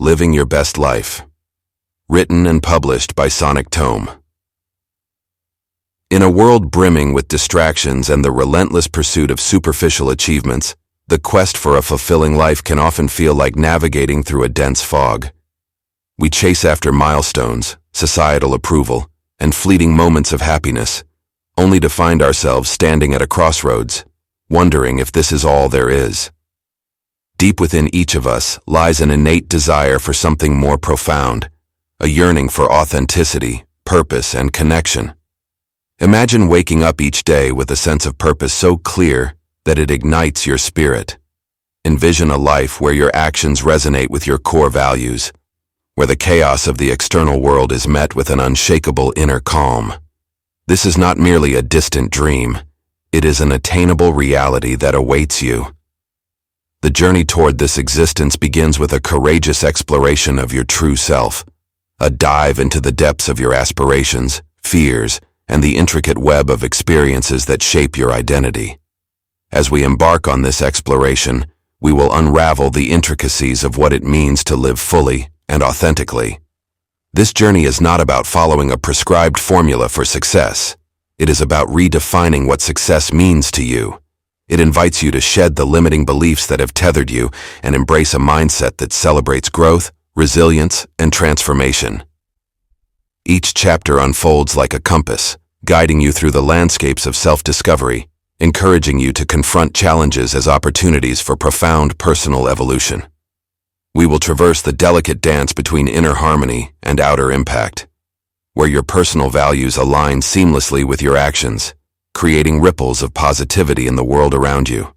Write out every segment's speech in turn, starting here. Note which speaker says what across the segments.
Speaker 1: Living Your Best Life. Written and published by Sonic Tome. In a world brimming with distractions and the relentless pursuit of superficial achievements, the quest for a fulfilling life can often feel like navigating through a dense fog. We chase after milestones, societal approval, and fleeting moments of happiness, only to find ourselves standing at a crossroads, wondering if this is all there is. Deep within each of us lies an innate desire for something more profound, a yearning for authenticity, purpose, and connection. Imagine waking up each day with a sense of purpose so clear that it ignites your spirit. Envision a life where your actions resonate with your core values, where the chaos of the external world is met with an unshakable inner calm. This is not merely a distant dream, it is an attainable reality that awaits you. The journey toward this existence begins with a courageous exploration of your true self, a dive into the depths of your aspirations, fears, and the intricate web of experiences that shape your identity. As we embark on this exploration, we will unravel the intricacies of what it means to live fully and authentically. This journey is not about following a prescribed formula for success. It is about redefining what success means to you. It invites you to shed the limiting beliefs that have tethered you and embrace a mindset that celebrates growth, resilience, and transformation. Each chapter unfolds like a compass, guiding you through the landscapes of self-discovery, encouraging you to confront challenges as opportunities for profound personal evolution. We will traverse the delicate dance between inner harmony and outer impact, where your personal values align seamlessly with your actions, creating ripples of positivity in the world around you.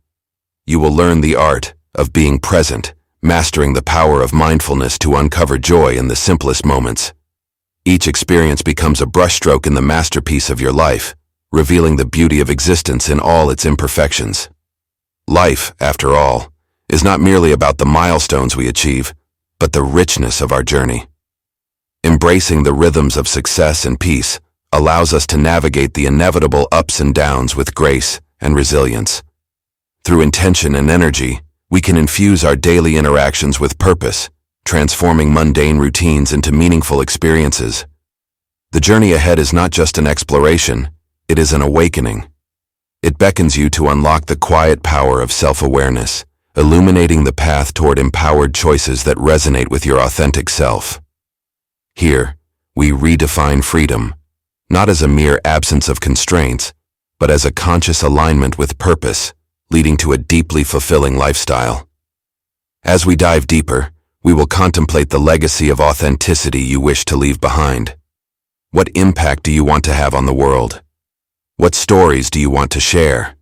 Speaker 1: You will learn the art of being present, mastering the power of mindfulness to uncover joy in the simplest moments. Each experience becomes a brushstroke in the masterpiece of your life, revealing the beauty of existence in all its imperfections. Life, after all, is not merely about the milestones we achieve, but the richness of our journey. Embracing the rhythms of success and peace allows us to navigate the inevitable ups and downs with grace and resilience. Through intention and energy, we can infuse our daily interactions with purpose, transforming mundane routines into meaningful experiences. The journey ahead is not just an exploration, it is an awakening. It beckons you to unlock the quiet power of self-awareness, illuminating the path toward empowered choices that resonate with your authentic self. Here, we redefine freedom, not as a mere absence of constraints, but as a conscious alignment with purpose, leading to a deeply fulfilling lifestyle. As we dive deeper, we will contemplate the legacy of authenticity you wish to leave behind. What impact do you want to have on the world? What stories do you want to share?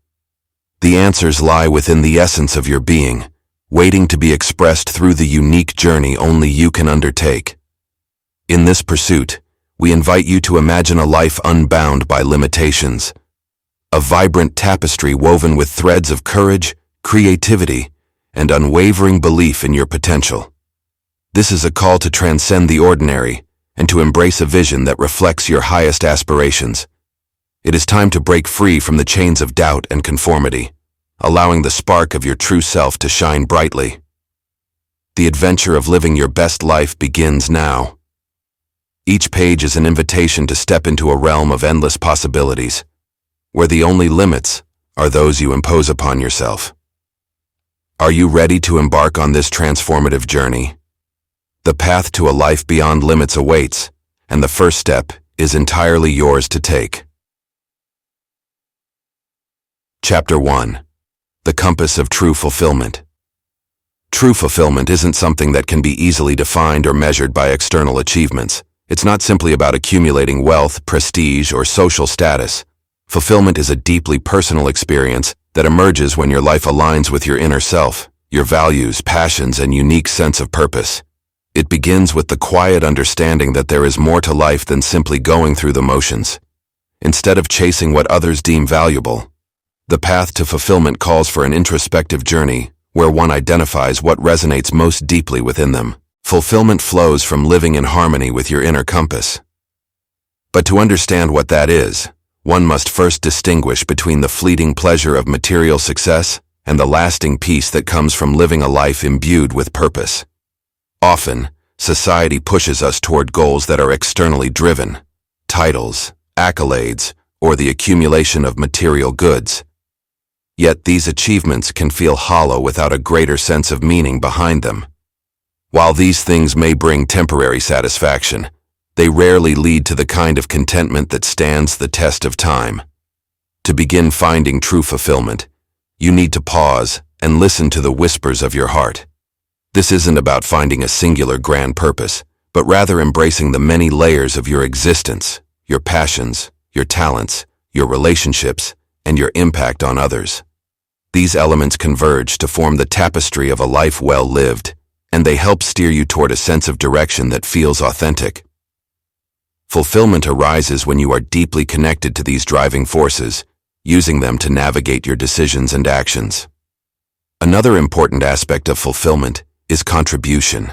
Speaker 1: The answers lie within the essence of your being, waiting to be expressed through the unique journey only you can undertake. In this pursuit, we invite you to imagine a life unbound by limitations, a vibrant tapestry woven with threads of courage, creativity, and unwavering belief in your potential. This is a call to transcend the ordinary and to embrace a vision that reflects your highest aspirations. It is time to break free from the chains of doubt and conformity, allowing the spark of your true self to shine brightly. The adventure of living your best life begins now. Each page is an invitation to step into a realm of endless possibilities, where the only limits are those you impose upon yourself. Are you ready to embark on this transformative journey? The path to a life beyond limits awaits, and the first step is entirely yours to take. Chapter 1. The Compass of True Fulfillment. True fulfillment isn't something that can be easily defined or measured by external achievements. It's not simply about accumulating wealth, prestige, or social status. Fulfillment is a deeply personal experience that emerges when your life aligns with your inner self, your values, passions, and unique sense of purpose. It begins with the quiet understanding that there is more to life than simply going through the motions. Instead of chasing what others deem valuable, the path to fulfillment calls for an introspective journey where one identifies what resonates most deeply within them. Fulfillment flows from living in harmony with your inner compass. But to understand what that is, one must first distinguish between the fleeting pleasure of material success and the lasting peace that comes from living a life imbued with purpose. Often, society pushes us toward goals that are externally driven: titles, accolades, or the accumulation of material goods. Yet these achievements can feel hollow without a greater sense of meaning behind them. While these things may bring temporary satisfaction, they rarely lead to the kind of contentment that stands the test of time. To begin finding true fulfillment, you need to pause and listen to the whispers of your heart. This isn't about finding a singular grand purpose, but rather embracing the many layers of your existence, your passions, your talents, your relationships, and your impact on others. These elements converge to form the tapestry of a life well lived, and they help steer you toward a sense of direction that feels authentic. Fulfillment arises when you are deeply connected to these driving forces, using them to navigate your decisions and actions. Another important aspect of fulfillment is contribution.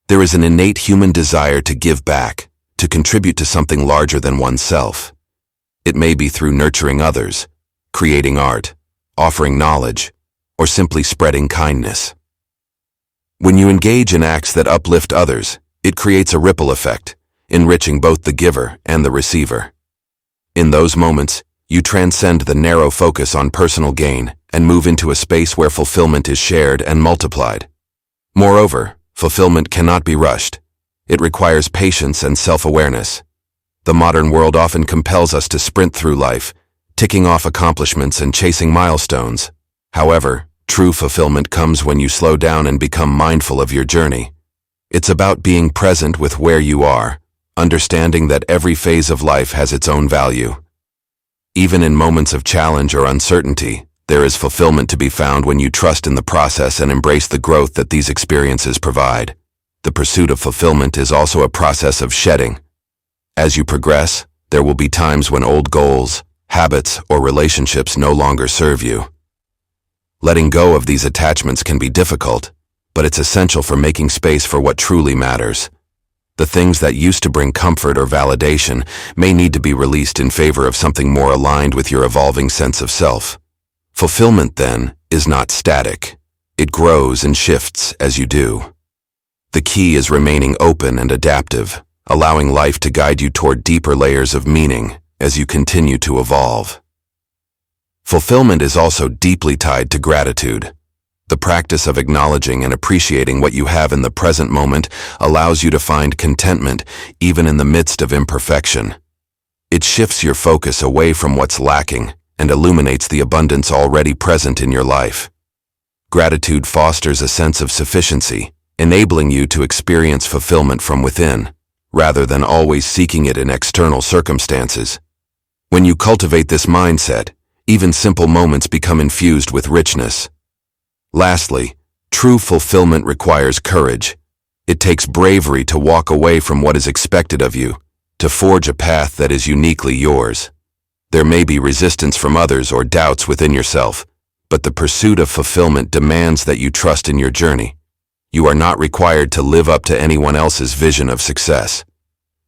Speaker 1: There is an innate human desire to give back, to contribute to something larger than oneself. It may be through nurturing others, creating art, offering knowledge, or simply spreading kindness. When you engage in acts that uplift others, it creates a ripple effect, enriching both the giver and the receiver. In those moments, you transcend the narrow focus on personal gain and move into a space where fulfillment is shared and multiplied. Moreover, fulfillment cannot be rushed. It requires patience and self-awareness. The modern world often compels us to sprint through life, ticking off accomplishments and chasing milestones. However, true fulfillment comes when you slow down and become mindful of your journey. It's about being present with where you are, understanding that every phase of life has its own value. Even in moments of challenge or uncertainty, there is fulfillment to be found when you trust in the process and embrace the growth that these experiences provide. The pursuit of fulfillment is also a process of shedding. As you progress, there will be times when old goals, habits, or relationships no longer serve you. Letting go of these attachments can be difficult, but it's essential for making space for what truly matters. The things that used to bring comfort or validation may need to be released in favor of something more aligned with your evolving sense of self. Fulfillment, then, is not static. It grows and shifts as you do. The key is remaining open and adaptive, allowing life to guide you toward deeper layers of meaning as you continue to evolve. Fulfillment is also deeply tied to gratitude. The practice of acknowledging and appreciating what you have in the present moment allows you to find contentment even in the midst of imperfection. It shifts your focus away from what's lacking and illuminates the abundance already present in your life. Gratitude fosters a sense of sufficiency, enabling you to experience fulfillment from within, rather than always seeking it in external circumstances. When you cultivate this mindset, even simple moments become infused with richness. Lastly, true fulfillment requires courage. It takes bravery to walk away from what is expected of you, to forge a path that is uniquely yours. There may be resistance from others or doubts within yourself, but the pursuit of fulfillment demands that you trust in your journey. You are not required to live up to anyone else's vision of success.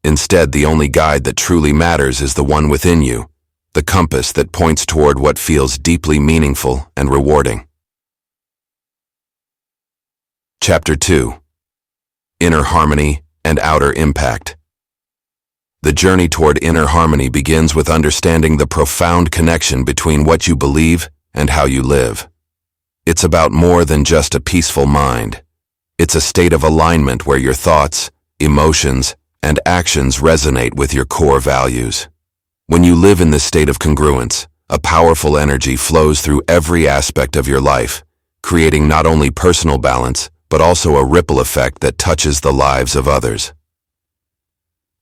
Speaker 1: Instead, the only guide that truly matters is the one within you, the compass that points toward what feels deeply meaningful and rewarding. Chapter 2. Inner Harmony and Outer Impact. The journey toward inner harmony begins with understanding the profound connection between what you believe and how you live. It's about more than just a peaceful mind. It's a state of alignment where your thoughts, emotions, and actions resonate with your core values. When you live in this state of congruence, a powerful energy flows through every aspect of your life, creating not only personal balance, but also a ripple effect that touches the lives of others.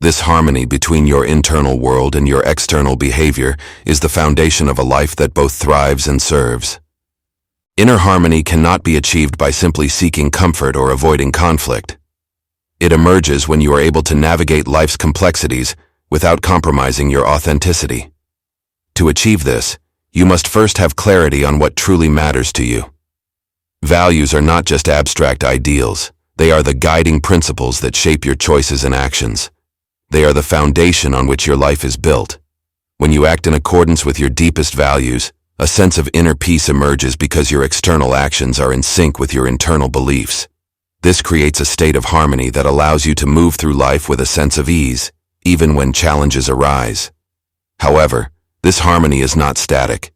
Speaker 1: This harmony between your internal world and your external behavior is the foundation of a life that both thrives and serves. Inner harmony cannot be achieved by simply seeking comfort or avoiding conflict. It emerges when you are able to navigate life's complexities without compromising your authenticity. To achieve this, you must first have clarity on what truly matters to you. Values are not just abstract ideals. They are the guiding principles that shape your choices and actions. They are the foundation on which your life is built. When you act in accordance with your deepest values, a sense of inner peace emerges because your external actions are in sync with your internal beliefs. This creates a state of harmony that allows you to move through life with a sense of ease, even when challenges arise. However, this harmony is not static.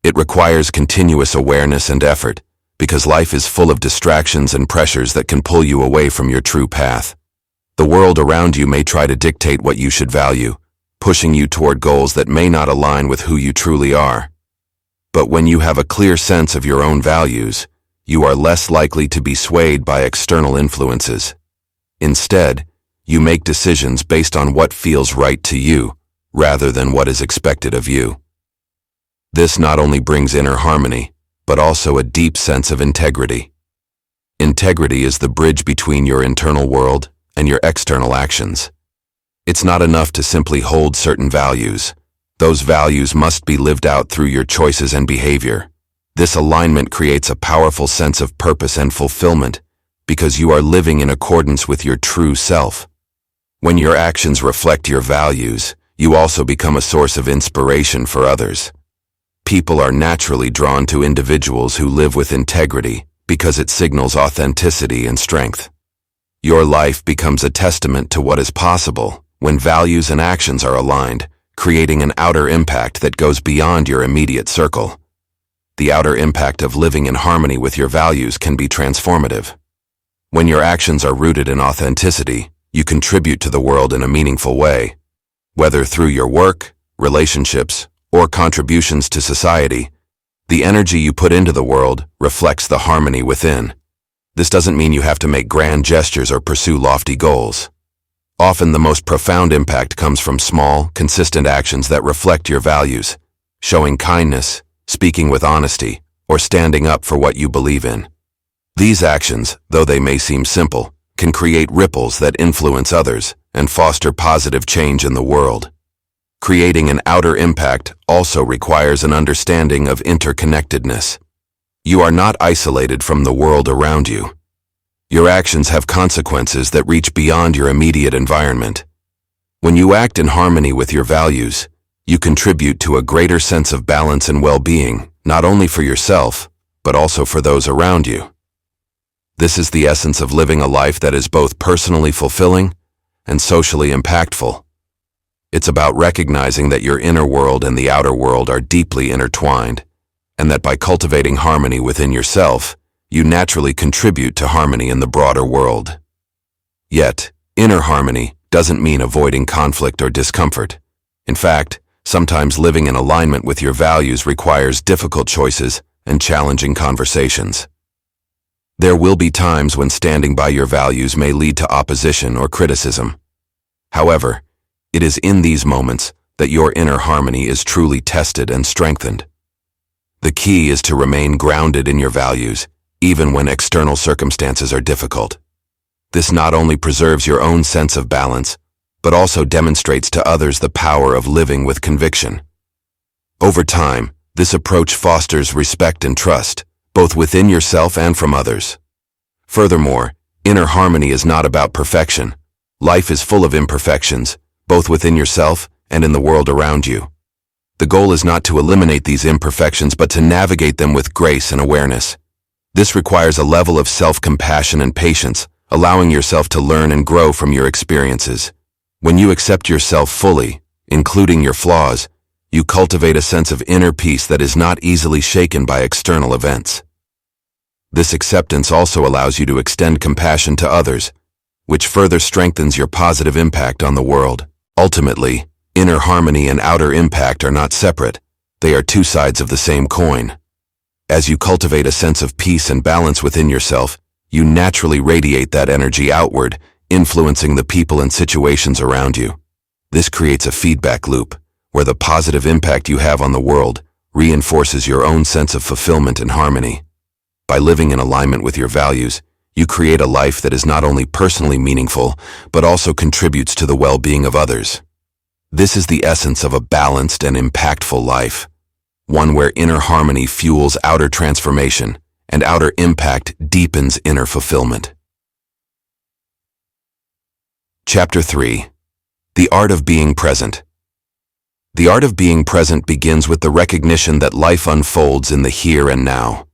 Speaker 1: It requires continuous awareness and effort, because life is full of distractions and pressures that can pull you away from your true path. The world around you may try to dictate what you should value, pushing you toward goals that may not align with who you truly are. But when you have a clear sense of your own values, you are less likely to be swayed by external influences. Instead, you make decisions based on what feels right to you, rather than what is expected of you. This not only brings inner harmony, but also a deep sense of integrity. Integrity is the bridge between your internal world and your external actions. It's not enough to simply hold certain values. Those values must be lived out through your choices and behavior. This alignment creates a powerful sense of purpose and fulfillment, because you are living in accordance with your true self. When your actions reflect your values, you also become a source of inspiration for others. People are naturally drawn to individuals who live with integrity because it signals authenticity and strength. Your life becomes a testament to what is possible when values and actions are aligned, creating an outer impact that goes beyond your immediate circle. The outer impact of living in harmony with your values can be transformative. When your actions are rooted in authenticity, you contribute to the world in a meaningful way. Whether through your work, relationships, or contributions to society, the energy you put into the world reflects the harmony within. This doesn't mean you have to make grand gestures or pursue lofty goals. Often the most profound impact comes from small, consistent actions that reflect your values, showing kindness, speaking with honesty, or standing up for what you believe in. These actions, though they may seem simple, can create ripples that influence others and foster positive change in the world. Creating an outer impact also requires an understanding of interconnectedness. You are not isolated from the world around you. Your actions have consequences that reach beyond your immediate environment. When you act in harmony with your values, you contribute to a greater sense of balance and well-being, not only for yourself, but also for those around you. This is the essence of living a life that is both personally fulfilling and socially impactful. It's about recognizing that your inner world and the outer world are deeply intertwined, and that by cultivating harmony within yourself, you naturally contribute to harmony in the broader world. Yet, inner harmony doesn't mean avoiding conflict or discomfort. In fact, sometimes living in alignment with your values requires difficult choices and challenging conversations. There will be times when standing by your values may lead to opposition or criticism. However, it is in these moments that your inner harmony is truly tested and strengthened. The key is to remain grounded in your values, even when external circumstances are difficult. This not only preserves your own sense of balance, but also demonstrates to others the power of living with conviction. Over time, this approach fosters respect and trust, both within yourself and from others. Furthermore, inner harmony is not about perfection. Life is full of imperfections, both within yourself and in the world around you. The goal is not to eliminate these imperfections, but to navigate them with grace and awareness. This requires a level of self-compassion and patience, allowing yourself to learn and grow from your experiences. When you accept yourself fully, including your flaws, you cultivate a sense of inner peace that is not easily shaken by external events. This acceptance also allows you to extend compassion to others, which further strengthens your positive impact on the world. Ultimately, inner harmony and outer impact are not separate. They are two sides of the same coin. As you cultivate a sense of peace and balance within yourself, you naturally radiate that energy outward, influencing the people and situations around you. This creates a feedback loop, where the positive impact you have on the world reinforces your own sense of fulfillment and harmony. By living in alignment with your values, you create a life that is not only personally meaningful, but also contributes to the well-being of others. This is the essence of a balanced and impactful life, one where inner harmony fuels outer transformation and outer impact deepens inner fulfillment. Chapter 3. The Art of Being Present. The art of being present begins with the recognition that life unfolds in the here and now.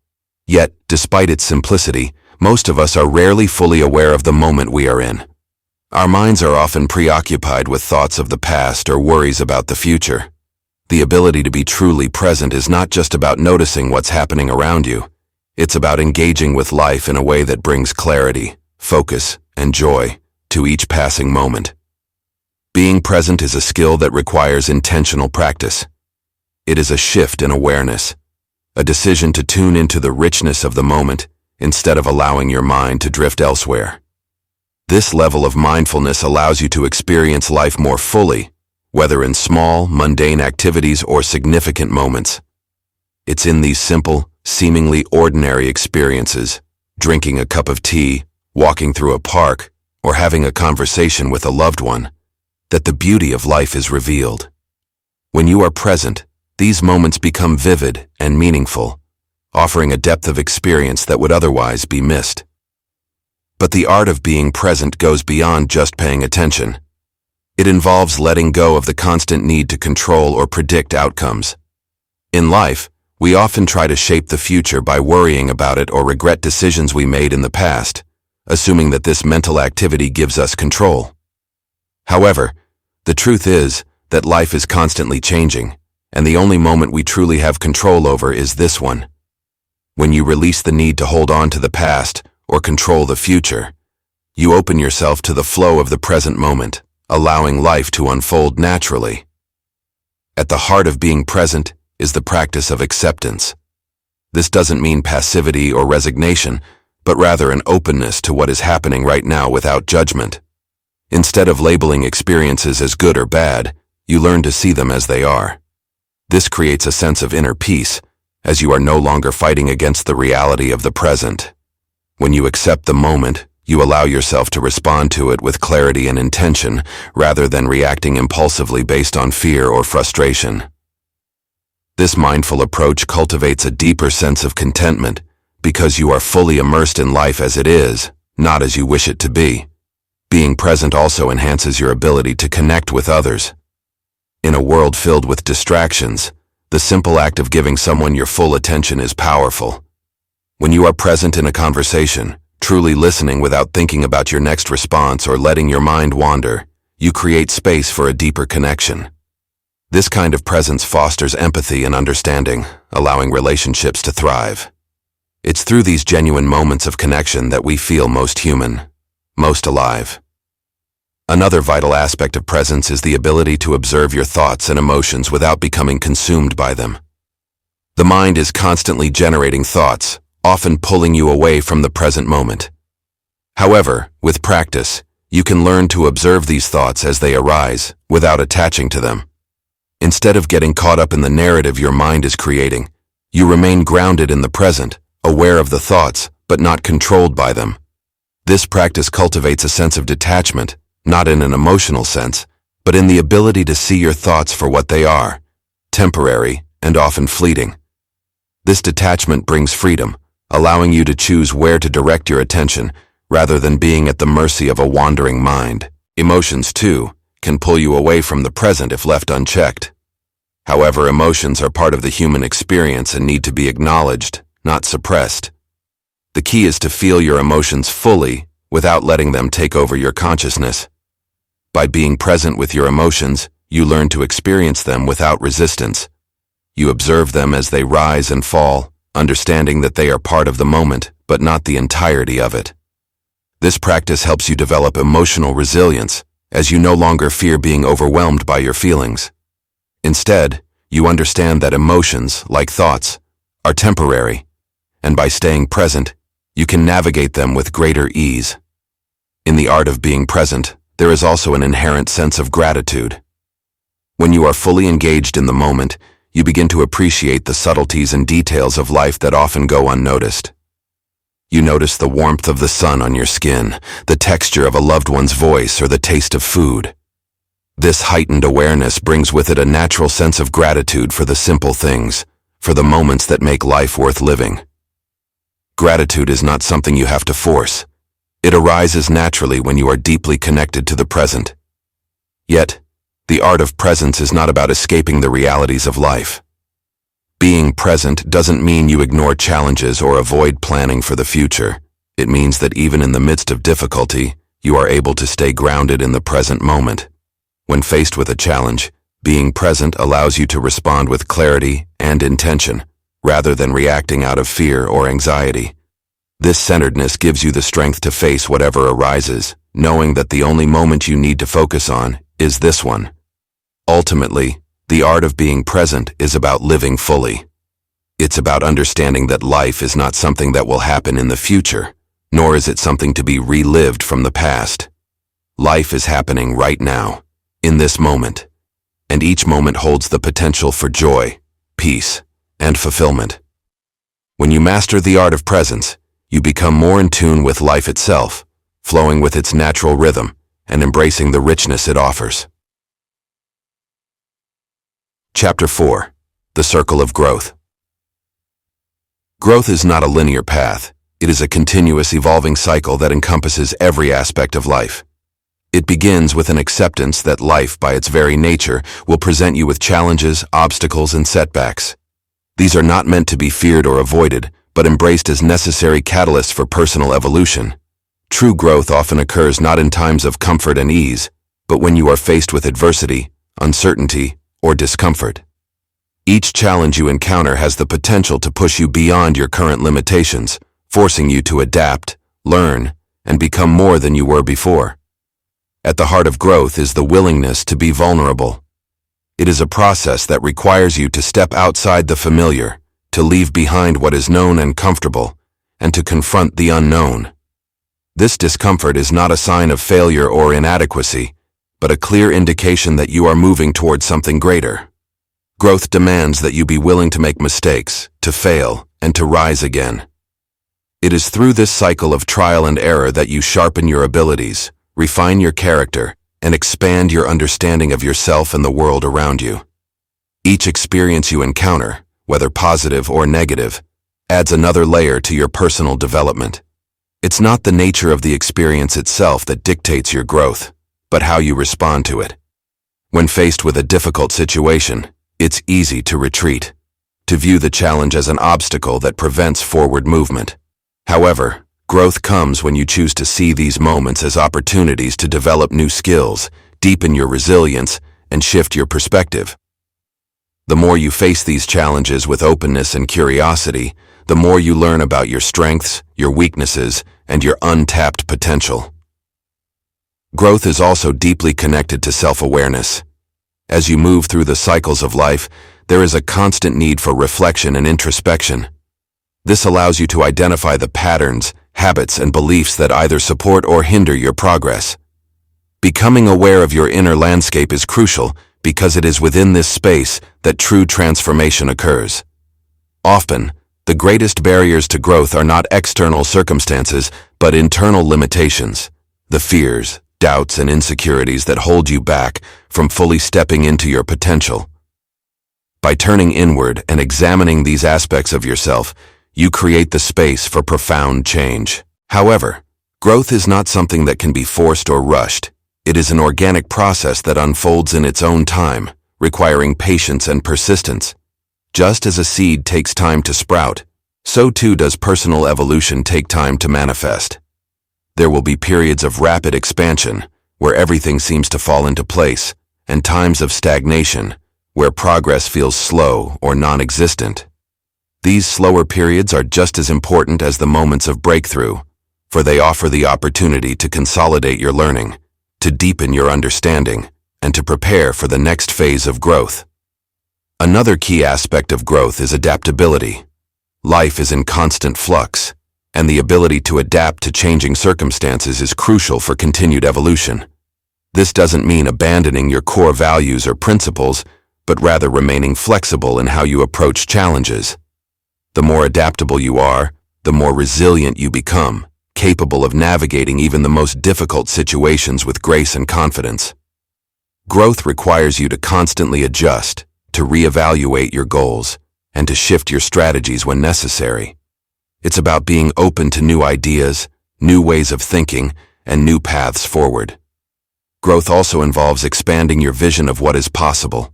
Speaker 1: Yet, despite its simplicity, most of us are rarely fully aware of the moment we are in. Our minds are often preoccupied with thoughts of the past or worries about the future. The ability to be truly present is not just about noticing what's happening around you. It's about engaging with life in a way that brings clarity, focus, and joy to each passing moment. Being present is a skill that requires intentional practice. It is a shift in awareness, a decision to tune into the richness of the moment instead of allowing your mind to drift elsewhere. This level of mindfulness allows you to experience life more fully, whether in small, mundane activities or significant moments. It's in these simple, seemingly ordinary experiences, drinking a cup of tea, walking through a park, or having a conversation with a loved one, that the beauty of life is revealed. When you are present, these moments become vivid and meaningful, offering a depth of experience that would otherwise be missed. But the art of being present goes beyond just paying attention. It involves letting go of the constant need to control or predict outcomes. In life, we often try to shape the future by worrying about it or regret decisions we made in the past, assuming that this mental activity gives us control. However, the truth is that life is constantly changing, and the only moment we truly have control over is this one. When you release the need to hold on to the past or control the future, you open yourself to the flow of the present moment, allowing life to unfold naturally. At the heart of being present is the practice of acceptance. This doesn't mean passivity or resignation, but rather an openness to what is happening right now without judgment. Instead of labeling experiences as good or bad, you learn to see them as they are. This creates a sense of inner peace, as you are no longer fighting against the reality of the present. When you accept the moment, you allow yourself to respond to it with clarity and intention, rather than reacting impulsively based on fear or frustration. This mindful approach cultivates a deeper sense of contentment, because you are fully immersed in life as it is, not as you wish it to be. Being present also enhances your ability to connect with others. In a world filled with distractions, the simple act of giving someone your full attention is powerful. When you are present in a conversation, truly listening without thinking about your next response or letting your mind wander, you create space for a deeper connection. This kind of presence fosters empathy and understanding, allowing relationships to thrive. It's through these genuine moments of connection that we feel most human, most alive. Another vital aspect of presence is the ability to observe your thoughts and emotions without becoming consumed by them. The mind is constantly generating thoughts, often pulling you away from the present moment. However, with practice, you can learn to observe these thoughts as they arise, without attaching to them. Instead of getting caught up in the narrative your mind is creating, you remain grounded in the present, aware of the thoughts, but not controlled by them. This practice cultivates a sense of detachment, not in an emotional sense, but in the ability to see your thoughts for what they are, temporary and often fleeting. This detachment brings freedom, allowing you to choose where to direct your attention rather than being at the mercy of a wandering mind. Emotions, too, can pull you away from the present if left unchecked. However, emotions are part of the human experience and need to be acknowledged, not suppressed. The key is to feel your emotions fully without letting them take over your consciousness. By being present with your emotions, you learn to experience them without resistance. You observe them as they rise and fall, understanding that they are part of the moment, but not the entirety of it. This practice helps you develop emotional resilience, as you no longer fear being overwhelmed by your feelings. Instead, you understand that emotions, like thoughts, are temporary, and by staying present, you can navigate them with greater ease. In the art of being present, there is also an inherent sense of gratitude. When you are fully engaged in the moment, you begin to appreciate the subtleties and details of life that often go unnoticed. You notice the warmth of the sun on your skin, the texture of a loved one's voice, or the taste of food. This heightened awareness brings with it a natural sense of gratitude for the simple things, for the moments that make life worth living. Gratitude is not something you have to force. It arises naturally when you are deeply connected to the present. Yet, the art of presence is not about escaping the realities of life. Being present doesn't mean you ignore challenges or avoid planning for the future. It means that even in the midst of difficulty, you are able to stay grounded in the present moment. When faced with a challenge, being present allows you to respond with clarity and intention, rather than reacting out of fear or anxiety. This centeredness gives you the strength to face whatever arises, knowing that the only moment you need to focus on is this one. Ultimately, the art of being present is about living fully. It's about understanding that life is not something that will happen in the future, nor is it something to be relived from the past. Life is happening right now, in this moment, and each moment holds the potential for joy, peace, and fulfillment. When you master the art of presence, you become more in tune with life itself, flowing with its natural rhythm and embracing the richness it offers. Chapter 4. The Circle of Growth. Growth is not a linear path. It is a continuous evolving cycle that encompasses every aspect of life. It begins with an acceptance that life, by its very nature, will present you with challenges, obstacles, and setbacks. These are not meant to be feared or avoided, but embraced as necessary catalysts for personal evolution. True growth often occurs not in times of comfort and ease, but when you are faced with adversity, uncertainty, or discomfort. Each challenge you encounter has the potential to push you beyond your current limitations, forcing you to adapt, learn, and become more than you were before. At the heart of growth is the willingness to be vulnerable. It is a process that requires you to step outside the familiar, to leave behind what is known and comfortable, and to confront the unknown. This discomfort is not a sign of failure or inadequacy, but a clear indication that you are moving towards something greater. Growth demands that you be willing to make mistakes, to fail, and to rise again. It is through this cycle of trial and error that you sharpen your abilities, refine your character, and expand your understanding of yourself and the world around you. Each experience you encounter, whether positive or negative, adds another layer to your personal development. It's not the nature of the experience itself that dictates your growth, but how you respond to it. When faced with a difficult situation, it's easy to retreat, to view the challenge as an obstacle that prevents forward movement. However, growth comes when you choose to see these moments as opportunities to develop new skills, deepen your resilience, and shift your perspective. The more you face these challenges with openness and curiosity, the more you learn about your strengths, your weaknesses, and your untapped potential. Growth is also deeply connected to self-awareness. As you move through the cycles of life, there is a constant need for reflection and introspection. This allows you to identify the patterns, habits, and beliefs that either support or hinder your progress. Becoming aware of your inner landscape is crucial because it is within this space that true transformation occurs. Often, the greatest barriers to growth are not external circumstances, but internal limitations, the fears, doubts, and insecurities that hold you back from fully stepping into your potential. By turning inward and examining these aspects of yourself, you create the space for profound change. However, growth is not something that can be forced or rushed. It is an organic process that unfolds in its own time, requiring patience and persistence. Just as a seed takes time to sprout, so too does personal evolution take time to manifest. There will be periods of rapid expansion, where everything seems to fall into place, and times of stagnation, where progress feels slow or non-existent. These slower periods are just as important as the moments of breakthrough, for they offer the opportunity to consolidate your learning, to deepen your understanding, and to prepare for the next phase of growth. Another key aspect of growth is adaptability. Life is in constant flux, and the ability to adapt to changing circumstances is crucial for continued evolution. This doesn't mean abandoning your core values or principles, but rather remaining flexible in how you approach challenges. The more adaptable you are, the more resilient you become, capable of navigating even the most difficult situations with grace and confidence. Growth requires you to constantly adjust, to reevaluate your goals, and to shift your strategies when necessary. It's about being open to new ideas, new ways of thinking, and new paths forward. Growth also involves expanding your vision of what is possible.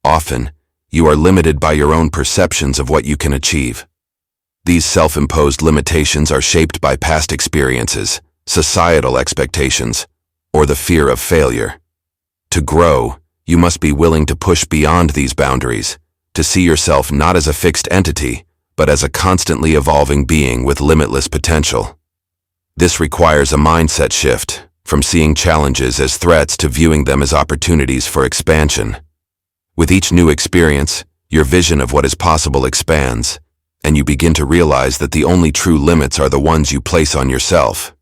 Speaker 1: Often, you are limited by your own perceptions of what you can achieve. These self-imposed limitations are shaped by past experiences, societal expectations, or the fear of failure. To grow, you must be willing to push beyond these boundaries, to see yourself not as a fixed entity, but as a constantly evolving being with limitless potential. This requires a mindset shift, from seeing challenges as threats to viewing them as opportunities for expansion. With each new experience, your vision of what is possible expands, and you begin to realize that the only true limits are the ones you place on yourself.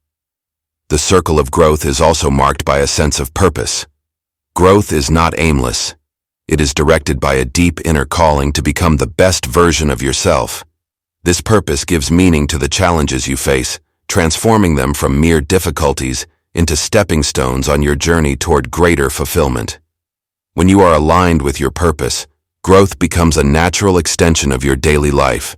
Speaker 1: The circle of growth is also marked by a sense of purpose. Growth is not aimless. It is directed by a deep inner calling to become the best version of yourself. This purpose gives meaning to the challenges you face, transforming them from mere difficulties into stepping stones on your journey toward greater fulfillment. When you are aligned with your purpose, growth becomes a natural extension of your daily life.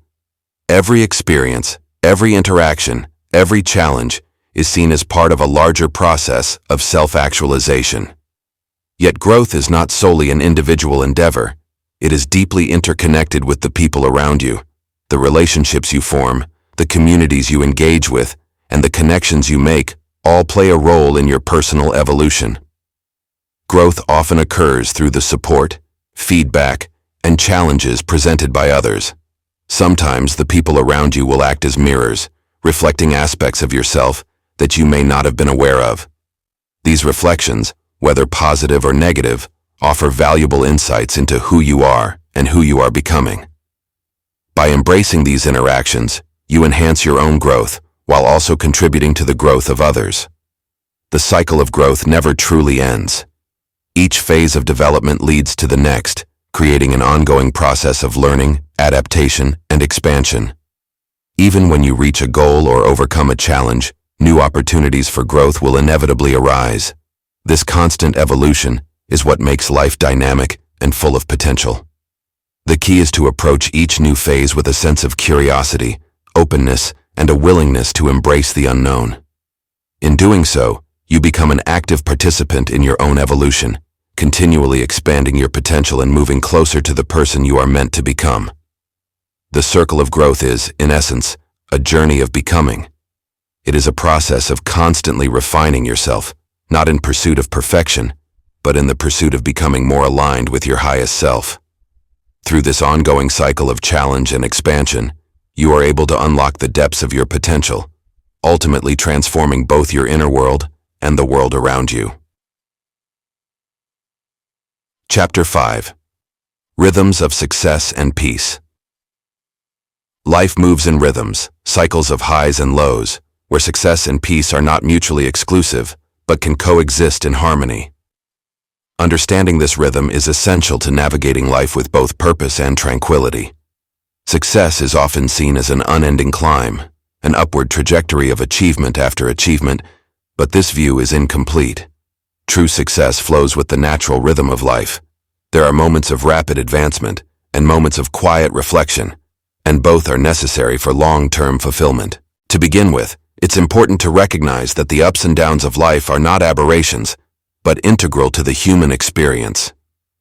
Speaker 1: Every experience, every interaction, every challenge is seen as part of a larger process of self-actualization. Yet growth is not solely an individual endeavor. It is deeply interconnected with the people around you, the relationships you form, the communities you engage with, and the connections you make all play a role in your personal evolution. Growth often occurs through the support, feedback, and challenges presented by others. Sometimes the people around you will act as mirrors, reflecting aspects of yourself that you may not have been aware of. These reflections, whether positive or negative, offer valuable insights into who you are and who you are becoming. By embracing these interactions, you enhance your own growth while also contributing to the growth of others. The cycle of growth never truly ends. Each phase of development leads to the next, creating an ongoing process of learning, adaptation, and expansion. Even when you reach a goal or overcome a challenge, new opportunities for growth will inevitably arise. This constant evolution is what makes life dynamic and full of potential. The key is to approach each new phase with a sense of curiosity, openness, and a willingness to embrace the unknown. In doing so, you become an active participant in your own evolution, continually expanding your potential and moving closer to the person you are meant to become. The circle of growth is, in essence, a journey of becoming. It is a process of constantly refining yourself, not in pursuit of perfection, but in the pursuit of becoming more aligned with your highest self. Through this ongoing cycle of challenge and expansion, you are able to unlock the depths of your potential, ultimately transforming both your inner world and the world around you. Chapter 5. Rhythms of Success and Peace. Life moves in rhythms, cycles of highs and lows, where success and peace are not mutually exclusive, but can coexist in harmony. Understanding this rhythm is essential to navigating life with both purpose and tranquility. Success is often seen as an unending climb, an upward trajectory of achievement after achievement, but this view is incomplete. True success flows with the natural rhythm of life. There are moments of rapid advancement and moments of quiet reflection, and both are necessary for long-term fulfillment. To begin with, it's important to recognize that the ups and downs of life are not aberrations, but integral to the human experience.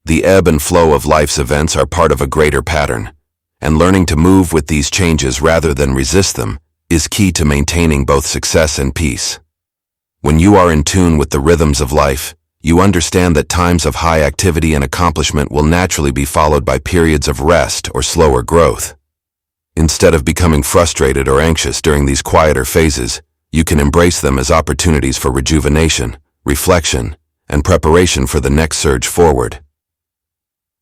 Speaker 1: The ebb and flow of life's events are part of a greater pattern, and learning to move with these changes rather than resist them is key to maintaining both success and peace. When you are in tune with the rhythms of life, you understand that times of high activity and accomplishment will naturally be followed by periods of rest or slower growth. Instead of becoming frustrated or anxious during these quieter phases, you can embrace them as opportunities for rejuvenation, reflection, and preparation for the next surge forward.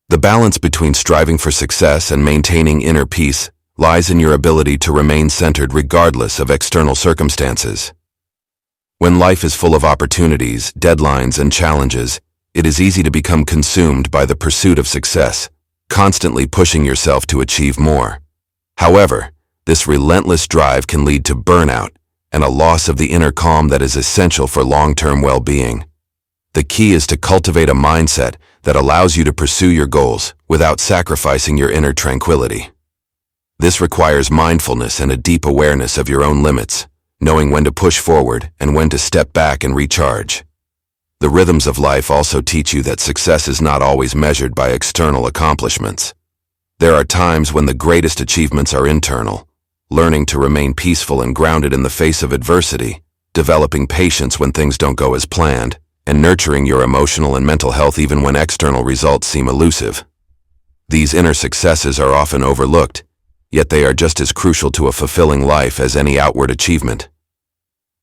Speaker 1: The balance between striving for success and maintaining inner peace lies in your ability to remain centered regardless of external circumstances. When life is full of opportunities, deadlines, and challenges, it is easy to become consumed by the pursuit of success, constantly pushing yourself to achieve more. However, this relentless drive can lead to burnout and a loss of the inner calm that is essential for long-term well-being. The key is to cultivate a mindset that allows you to pursue your goals without sacrificing your inner tranquility. This requires mindfulness and a deep awareness of your own limits, knowing when to push forward and when to step back and recharge. The rhythms of life also teach you that success is not always measured by external accomplishments. There are times when the greatest achievements are internal, learning to remain peaceful and grounded in the face of adversity, developing patience when things don't go as planned, and nurturing your emotional and mental health even when external results seem elusive. These inner successes are often overlooked, yet they are just as crucial to a fulfilling life as any outward achievement.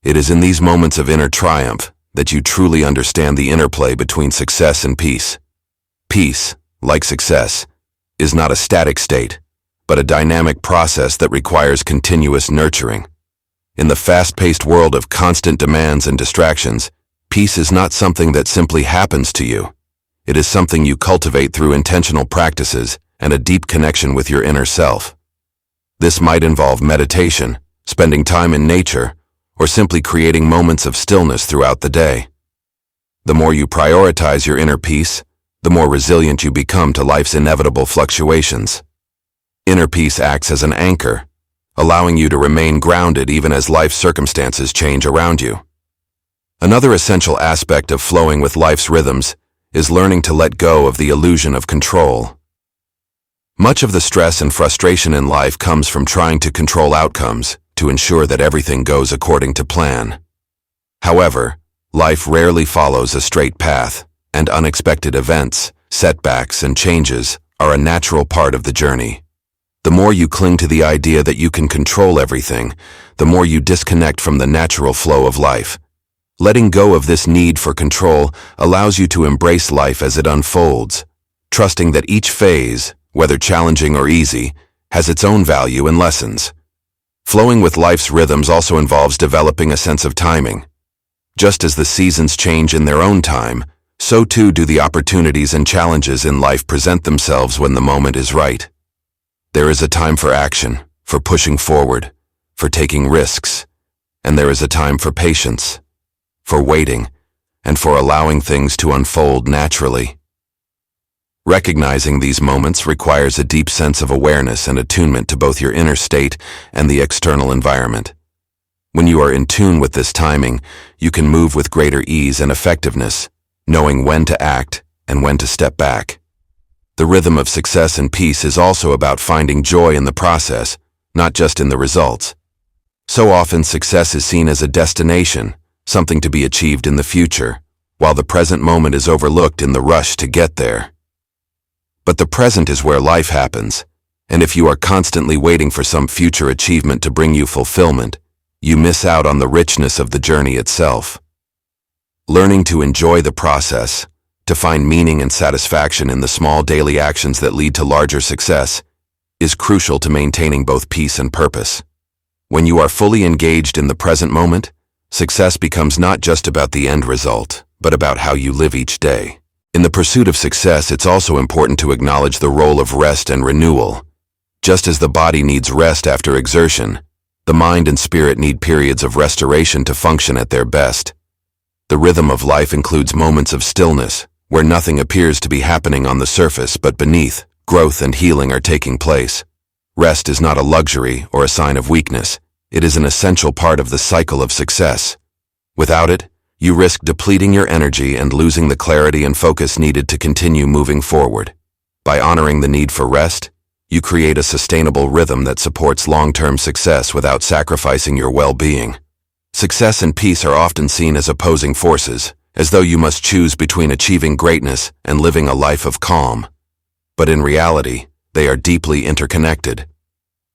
Speaker 1: It is in these moments of inner triumph that you truly understand the interplay between success and peace. Peace, like success, is not a static state, but a dynamic process that requires continuous nurturing. In the fast-paced world of constant demands and distractions, peace is not something that simply happens to you. It is something you cultivate through intentional practices and a deep connection with your inner self. This might involve meditation, spending time in nature, or simply creating moments of stillness throughout the day. The more you prioritize your inner peace, the more resilient you become to life's inevitable fluctuations. Inner peace acts as an anchor, allowing you to remain grounded even as life's circumstances change around you. Another essential aspect of flowing with life's rhythms is learning to let go of the illusion of control. Much of the stress and frustration in life comes from trying to control outcomes to ensure that everything goes according to plan. However, life rarely follows a straight path, and unexpected events, setbacks, and changes are a natural part of the journey. The more you cling to the idea that you can control everything, the more you disconnect from the natural flow of life. Letting go of this need for control allows you to embrace life as it unfolds, trusting that each phase, whether challenging or easy, has its own value and lessons. Flowing with life's rhythms also involves developing a sense of timing. Just as the seasons change in their own time, so too do the opportunities and challenges in life present themselves when the moment is right. There is a time for action, for pushing forward, for taking risks, and there is a time for patience, for waiting, and for allowing things to unfold naturally. Recognizing these moments requires a deep sense of awareness and attunement to both your inner state and the external environment. When you are in tune with this timing, you can move with greater ease and effectiveness, knowing when to act and when to step back. The rhythm of success and peace is also about finding joy in the process, not just in the results. So often success is seen as a destination, something to be achieved in the future, while the present moment is overlooked in the rush to get there. But the present is where life happens, and if you are constantly waiting for some future achievement to bring you fulfillment, you miss out on the richness of the journey itself. Learning to enjoy the process, to find meaning and satisfaction in the small daily actions that lead to larger success, is crucial to maintaining both peace and purpose. When you are fully engaged in the present moment, success becomes not just about the end result, but about how you live each day. In the pursuit of success, it's also important to acknowledge the role of rest and renewal. Just as the body needs rest after exertion, the mind and spirit need periods of restoration to function at their best. The rhythm of life includes moments of stillness, where nothing appears to be happening on the surface, but beneath, growth and healing are taking place. Rest is not a luxury or a sign of weakness. It is an essential part of the cycle of success. Without it, you risk depleting your energy and losing the clarity and focus needed to continue moving forward. By honoring the need for rest, you create a sustainable rhythm that supports long-term success without sacrificing your well-being. Success and peace are often seen as opposing forces, as though you must choose between achieving greatness and living a life of calm. But in reality, they are deeply interconnected.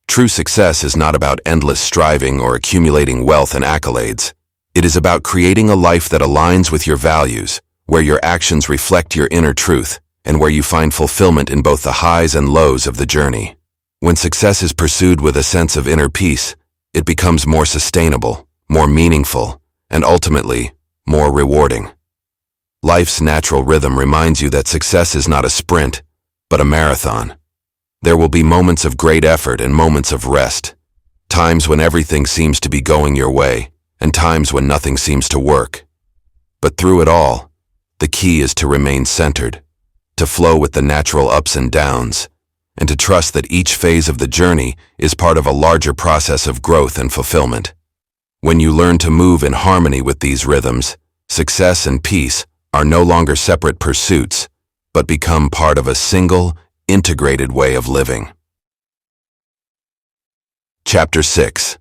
Speaker 1: True success is not about endless striving or accumulating wealth and accolades. It is about creating a life that aligns with your values, where your actions reflect your inner truth, and where you find fulfillment in both the highs and lows of the journey. When success is pursued with a sense of inner peace, it becomes more sustainable, more meaningful, and ultimately, more rewarding. Life's natural rhythm reminds you that success is not a sprint, but a marathon. There will be moments of great effort and moments of rest, times when everything seems to be going your way, and times when nothing seems to work. But through it all, the key is to remain centered, to flow with the natural ups and downs, and to trust that each phase of the journey is part of a larger process of growth and fulfillment. When you learn to move in harmony with these rhythms, success and peace are no longer separate pursuits, but become part of a single, integrated way of living. Chapter 6.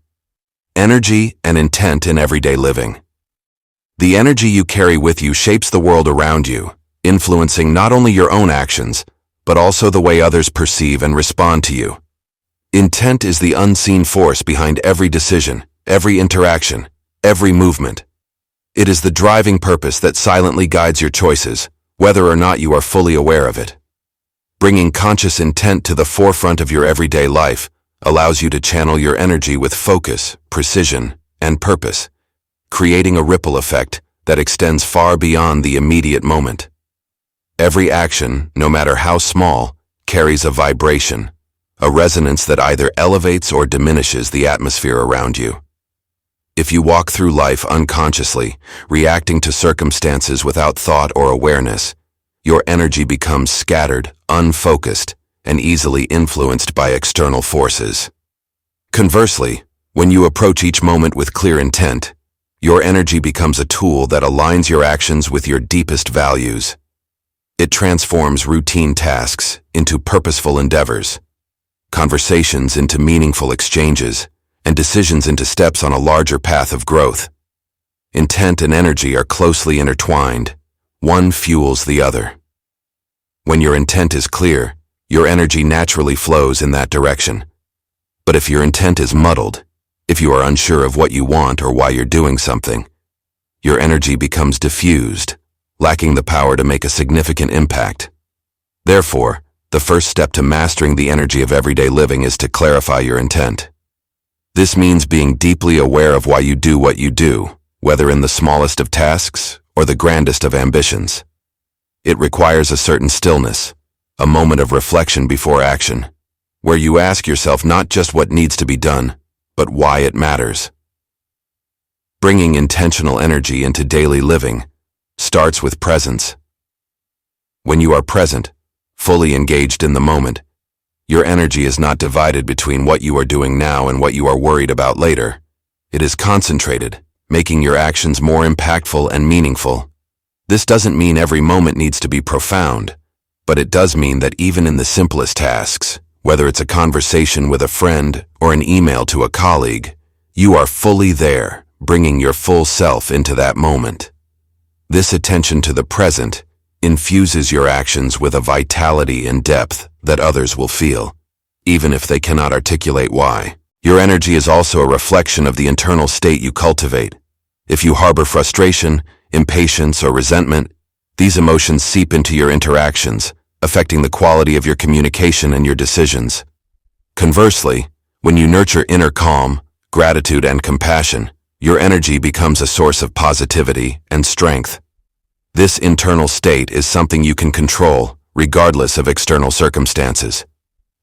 Speaker 1: Energy and Intent in Everyday Living. The energy you carry with you shapes the world around you, influencing not only your own actions, but also the way others perceive and respond to you. Intent is the unseen force behind every decision, every interaction, every movement. It is the driving purpose that silently guides your choices, whether or not you are fully aware of it. Bringing conscious intent to the forefront of your everyday life allows you to channel your energy with focus, precision, and purpose, creating a ripple effect that extends far beyond the immediate moment. Every action, no matter how small, carries a vibration, a resonance that either elevates or diminishes the atmosphere around you. If you walk through life unconsciously, reacting to circumstances without thought or awareness, your energy becomes scattered, unfocused, and easily influenced by external forces. Conversely, when you approach each moment with clear intent, your energy becomes a tool that aligns your actions with your deepest values. It transforms routine tasks into purposeful endeavors, conversations into meaningful exchanges, and decisions into steps on a larger path of growth. Intent and energy are closely intertwined. One fuels the other. When your intent is clear, your energy naturally flows in that direction. But if your intent is muddled, if you are unsure of what you want or why you're doing something, your energy becomes diffused, lacking the power to make a significant impact. Therefore, the first step to mastering the energy of everyday living is to clarify your intent. This means being deeply aware of why you do what you do, whether in the smallest of tasks or the grandest of ambitions. It requires a certain stillness, a moment of reflection before action, where you ask yourself not just what needs to be done, but why it matters. Bringing intentional energy into daily living starts with presence. When you are present, fully engaged in the moment, your energy is not divided between what you are doing now and what you are worried about later. It is concentrated, making your actions more impactful and meaningful. This doesn't mean every moment needs to be profound, but it does mean that even in the simplest tasks, whether it's a conversation with a friend or an email to a colleague, you are fully there, bringing your full self into that moment. This attention to the present infuses your actions with a vitality and depth that others will feel, even if they cannot articulate why. Your energy is also a reflection of the internal state you cultivate. If you harbor frustration, impatience, or resentment, these emotions seep into your interactions, affecting the quality of your communication and your decisions. Conversely, when you nurture inner calm, gratitude, and compassion, your energy becomes a source of positivity and strength. This internal state is something you can control, regardless of external circumstances.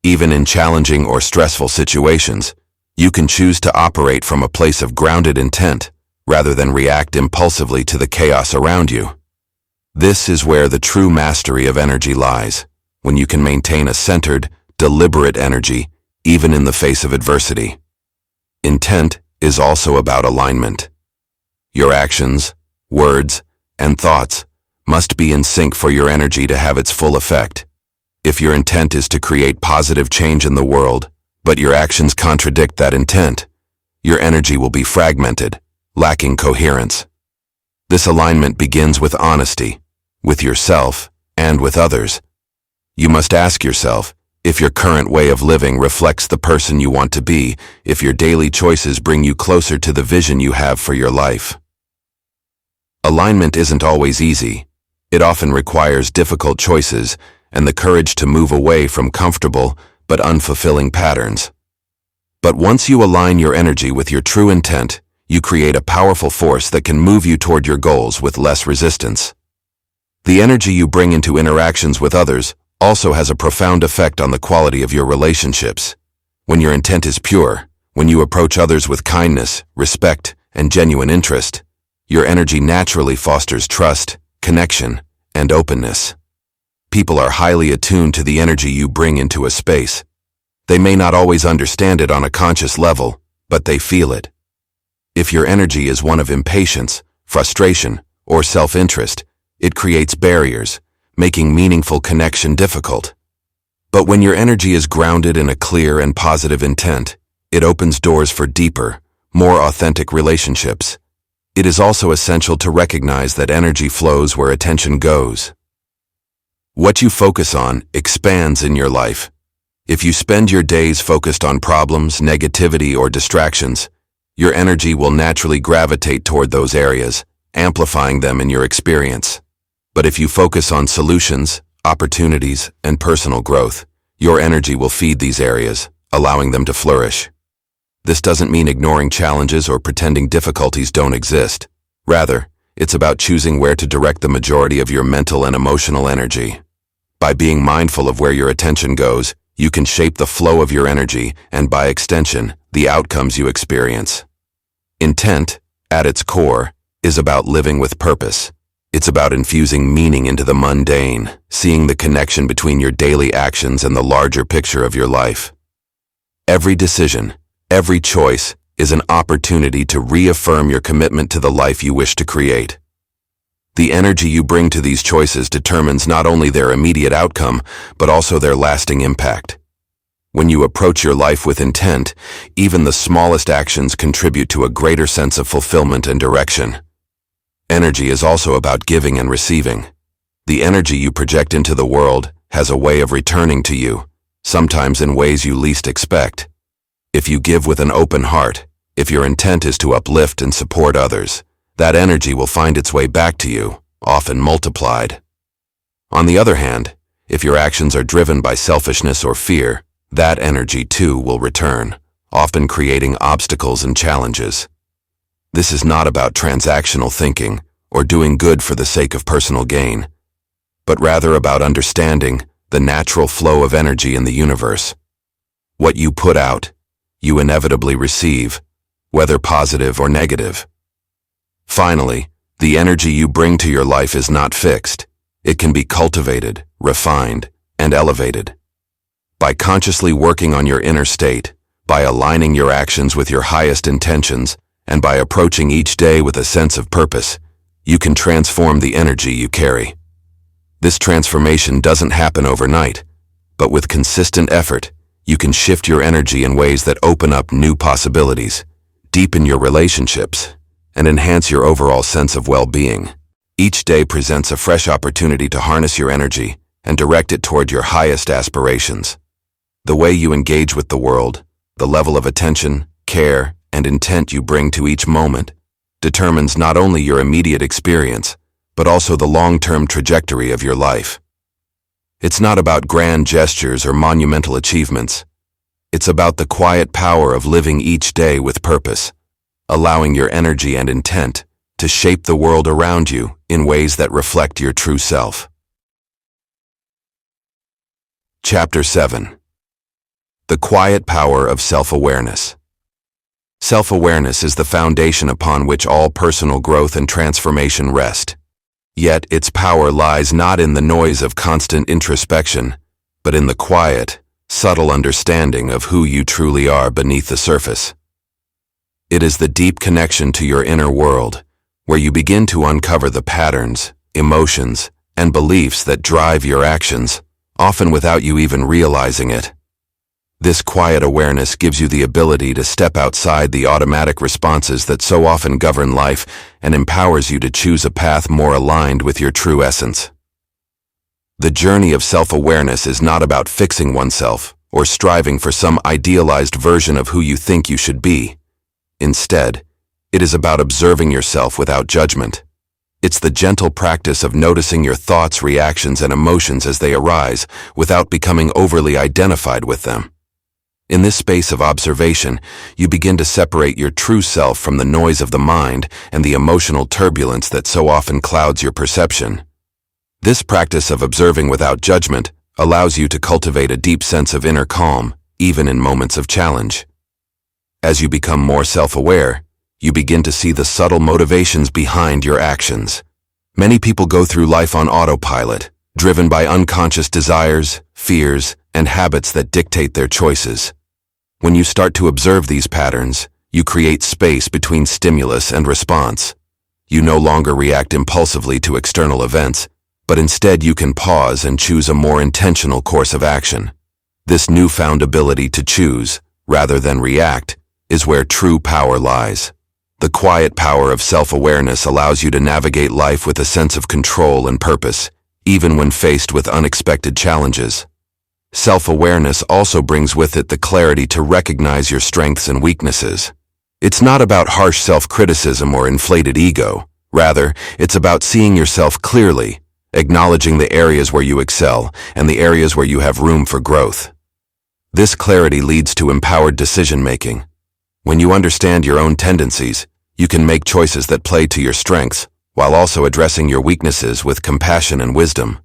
Speaker 1: Even in challenging or stressful situations, you can choose to operate from a place of grounded intent, rather than react impulsively to the chaos around you. This is where the true mastery of energy lies, when you can maintain a centered, deliberate energy, even in the face of adversity. Intent is also about alignment. Your actions, words, and thoughts must be in sync for your energy to have its full effect. If your intent is to create positive change in the world, but your actions contradict that intent, your energy will be fragmented, lacking coherence. This alignment begins with honesty, with yourself and with others. You must ask yourself if your current way of living reflects the person you want to be, if your daily choices bring you closer to the vision you have for your life. Alignment isn't always easy. It often requires difficult choices and the courage to move away from comfortable but unfulfilling patterns. But once you align your energy with your true intent, you create a powerful force that can move you toward your goals with less resistance. The energy you bring into interactions with others also has a profound effect on the quality of your relationships. When your intent is pure, when you approach others with kindness, respect, and genuine interest, your energy naturally fosters trust, connection, and openness. People are highly attuned to the energy you bring into a space. They may not always understand it on a conscious level, but they feel it. If your energy is one of impatience, frustration, or self-interest, it creates barriers, making meaningful connection difficult. But when your energy is grounded in a clear and positive intent, It opens doors for deeper, more authentic relationships. It is also essential to recognize that energy flows where attention goes. What you focus on expands in your life. If you spend your days focused on problems, negativity, or distractions, your energy will naturally gravitate toward those areas, amplifying them in your experience. But if you focus on solutions, opportunities, and personal growth, your energy will feed these areas, allowing them to flourish. This doesn't mean ignoring challenges or pretending difficulties don't exist. Rather, it's about choosing where to direct the majority of your mental and emotional energy. By being mindful of where your attention goes, you can shape the flow of your energy and, by extension, the outcomes you experience. Intent, at its core, is about living with purpose. It's about infusing meaning into the mundane, seeing the connection between your daily actions and the larger picture of your life. Every decision, every choice, is an opportunity to reaffirm your commitment to the life you wish to create. The energy you bring to these choices determines not only their immediate outcome, but also their lasting impact. When you approach your life with intent, even the smallest actions contribute to a greater sense of fulfillment and direction. Energy is also about giving and receiving. The energy you project into the world has a way of returning to you, sometimes in ways you least expect. If you give with an open heart, if your intent is to uplift and support others, that energy will find its way back to you, often multiplied. On the other hand, if your actions are driven by selfishness or fear, that energy too will return, often creating obstacles and challenges. This is not about transactional thinking or doing good for the sake of personal gain, but rather about understanding the natural flow of energy in the universe. What you put out, you inevitably receive, whether positive or negative. Finally, the energy you bring to your life is not fixed. It can be cultivated, refined, and elevated. By consciously working on your inner state, by aligning your actions with your highest intentions, and by approaching each day with a sense of purpose, you can transform the energy you carry. This transformation doesn't happen overnight, but with consistent effort, you can shift your energy in ways that open up new possibilities, deepen your relationships, and enhance your overall sense of well-being. Each day presents a fresh opportunity to harness your energy and direct it toward your highest aspirations. The way you engage with the world, the level of attention, care, and intent you bring to each moment, determines not only your immediate experience, but also the long-term trajectory of your life. It's not about grand gestures or monumental achievements. It's about the quiet power of living each day with purpose, allowing your energy and intent to shape the world around you in ways that reflect your true self. Chapter 7. The Quiet Power of Self-Awareness. Self-awareness is the foundation upon which all personal growth and transformation rest. Yet its power lies not in the noise of constant introspection, but in the quiet, subtle understanding of who you truly are beneath the surface. It is the deep connection to your inner world, where you begin to uncover the patterns, emotions, and beliefs that drive your actions, often without you even realizing it. This quiet awareness gives you the ability to step outside the automatic responses that so often govern life and empowers you to choose a path more aligned with your true essence. The journey of self-awareness is not about fixing oneself or striving for some idealized version of who you think you should be. Instead, it is about observing yourself without judgment. It's the gentle practice of noticing your thoughts, reactions, and emotions as they arise without becoming overly identified with them. In this space of observation, you begin to separate your true self from the noise of the mind and the emotional turbulence that so often clouds your perception. This practice of observing without judgment allows you to cultivate a deep sense of inner calm, even in moments of challenge. As you become more self-aware, you begin to see the subtle motivations behind your actions. Many people go through life on autopilot, driven by unconscious desires, fears, and habits that dictate their choices. When you start to observe these patterns, you create space between stimulus and response. You no longer react impulsively to external events, but instead you can pause and choose a more intentional course of action. This newfound ability to choose, rather than react, is where true power lies. The quiet power of self-awareness allows you to navigate life with a sense of control and purpose, even when faced with unexpected challenges. Self-awareness also brings with it the clarity to recognize your strengths and weaknesses. It's not about harsh self-criticism or inflated ego. Rather, it's about seeing yourself clearly, acknowledging the areas where you excel and the areas where you have room for growth. This clarity leads to empowered decision-making. When you understand your own tendencies, you can make choices that play to your strengths, while also addressing your weaknesses with compassion and wisdom.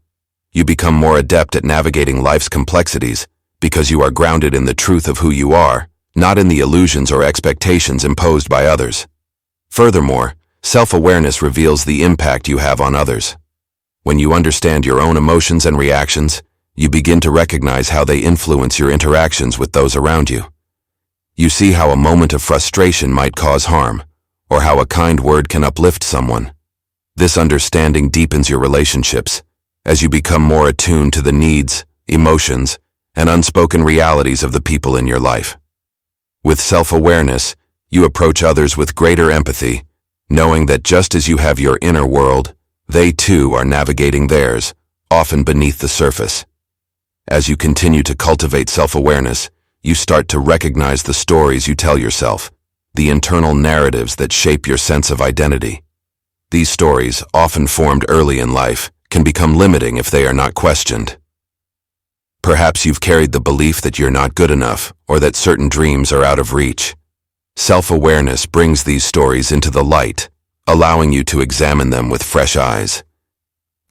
Speaker 1: You become more adept at navigating life's complexities because you are grounded in the truth of who you are, not in the illusions or expectations imposed by others. Furthermore, self-awareness reveals the impact you have on others. When you understand your own emotions and reactions, you begin to recognize how they influence your interactions with those around you. You see how a moment of frustration might cause harm, or how a kind word can uplift someone. This understanding deepens your relationships, as you become more attuned to the needs, emotions, and unspoken realities of the people in your life. With self-awareness, you approach others with greater empathy, knowing that just as you have your inner world, they too are navigating theirs, often beneath the surface. As you continue to cultivate self-awareness, you start to recognize the stories you tell yourself, the internal narratives that shape your sense of identity. These stories, often formed early in life, can become limiting if they are not questioned. Perhaps you've carried the belief that you're not good enough, or that certain dreams are out of reach. Self-awareness brings these stories into the light, allowing you to examine them with fresh eyes.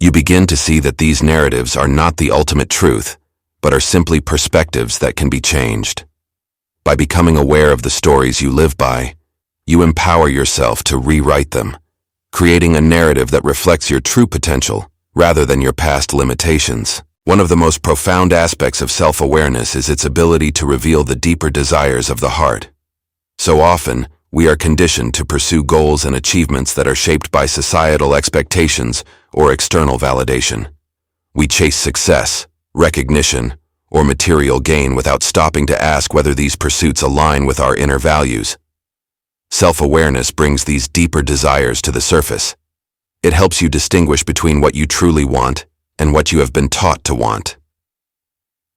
Speaker 1: You begin to see that these narratives are not the ultimate truth, but are simply perspectives that can be changed. By becoming aware of the stories you live by, you empower yourself to rewrite them, creating a narrative that reflects your true potential rather than your past limitations. One of the most profound aspects of self-awareness is its ability to reveal the deeper desires of the heart. So often, we are conditioned to pursue goals and achievements that are shaped by societal expectations or external validation. We chase success, recognition, or material gain without stopping to ask whether these pursuits align with our inner values. Self-awareness brings these deeper desires to the surface. It helps you distinguish between what you truly want and what you have been taught to want.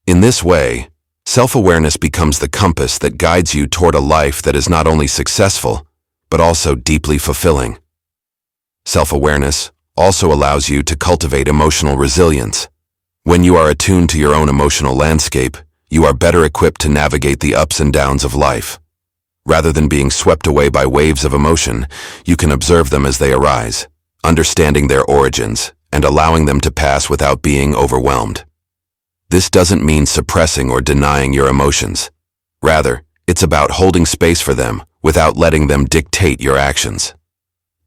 Speaker 1: In this way, self-awareness becomes the compass that guides you toward a life that is not only successful, but also deeply fulfilling. Self-awareness also allows you to cultivate emotional resilience. When you are attuned to your own emotional landscape, you are better equipped to navigate the ups and downs of life. Rather than being swept away by waves of emotion, you can observe them as they arise, understanding their origins and allowing them to pass without being overwhelmed. This doesn't mean suppressing or denying your emotions. Rather, it's about holding space for them without letting them dictate your actions.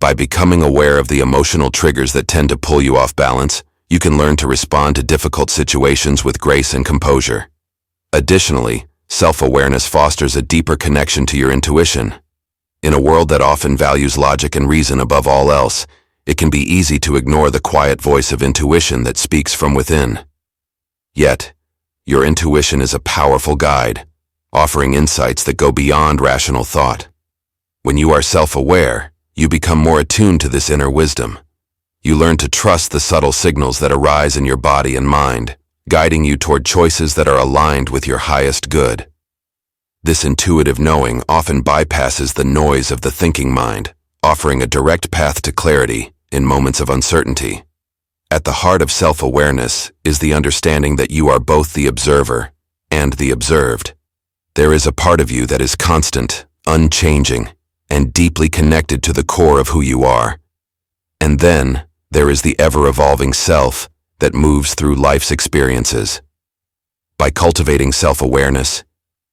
Speaker 1: By becoming aware of the emotional triggers that tend to pull you off balance, you can learn to respond to difficult situations with grace and composure. Additionally, self-awareness fosters a deeper connection to your intuition. In a world that often values logic and reason above all else, it can be easy to ignore the quiet voice of intuition that speaks from within. Yet, your intuition is a powerful guide, offering insights that go beyond rational thought. When you are self-aware, you become more attuned to this inner wisdom. You learn to trust the subtle signals that arise in your body and mind, guiding you toward choices that are aligned with your highest good. This intuitive knowing often bypasses the noise of the thinking mind, offering a direct path to clarity in moments of uncertainty. At the heart of self-awareness is the understanding that you are both the observer and the observed. There is a part of you that is constant, unchanging, and deeply connected to the core of who you are. And then, there is the ever-evolving self that moves through life's experiences. By cultivating self-awareness,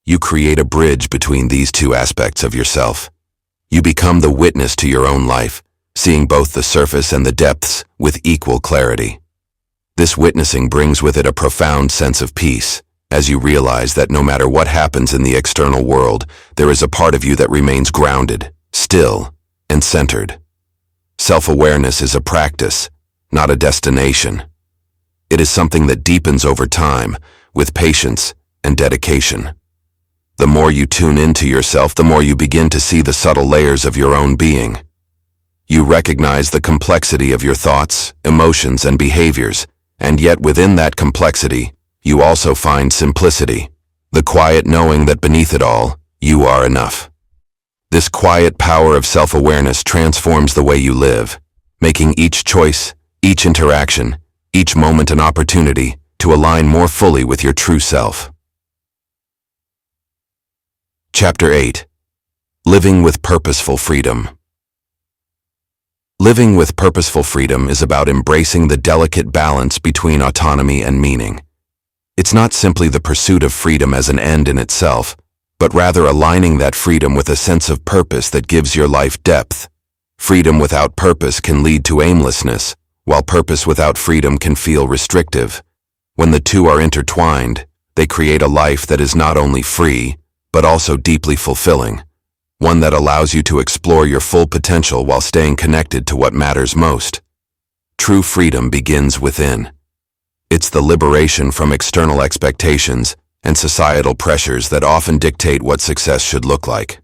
Speaker 1: you create a bridge between these two aspects of yourself. You become the witness to your own life, seeing both the surface and the depths with equal clarity. This witnessing brings with it a profound sense of peace, as you realize that no matter what happens in the external world, there is a part of you that remains grounded, still, and centered. Self-awareness is a practice, not a destination. It is something that deepens over time, with patience and dedication. The more you tune into yourself, the more you begin to see the subtle layers of your own being. You recognize the complexity of your thoughts, emotions, and behaviors, and yet within that complexity, you also find simplicity, the quiet knowing that beneath it all, you are enough. This quiet power of self-awareness transforms the way you live, making each choice, each interaction, each moment an opportunity to align more fully with your true self. Chapter 8. Living with Purposeful Freedom. Living with purposeful freedom is about embracing the delicate balance between autonomy and meaning. It's not simply the pursuit of freedom as an end in itself, but rather aligning that freedom with a sense of purpose that gives your life depth. Freedom without purpose can lead to aimlessness, while purpose without freedom can feel restrictive. When the two are intertwined, they create a life that is not only free, but also deeply fulfilling, one that allows you to explore your full potential while staying connected to what matters most. True freedom begins within. It's the liberation from external expectations and societal pressures that often dictate what success should look like.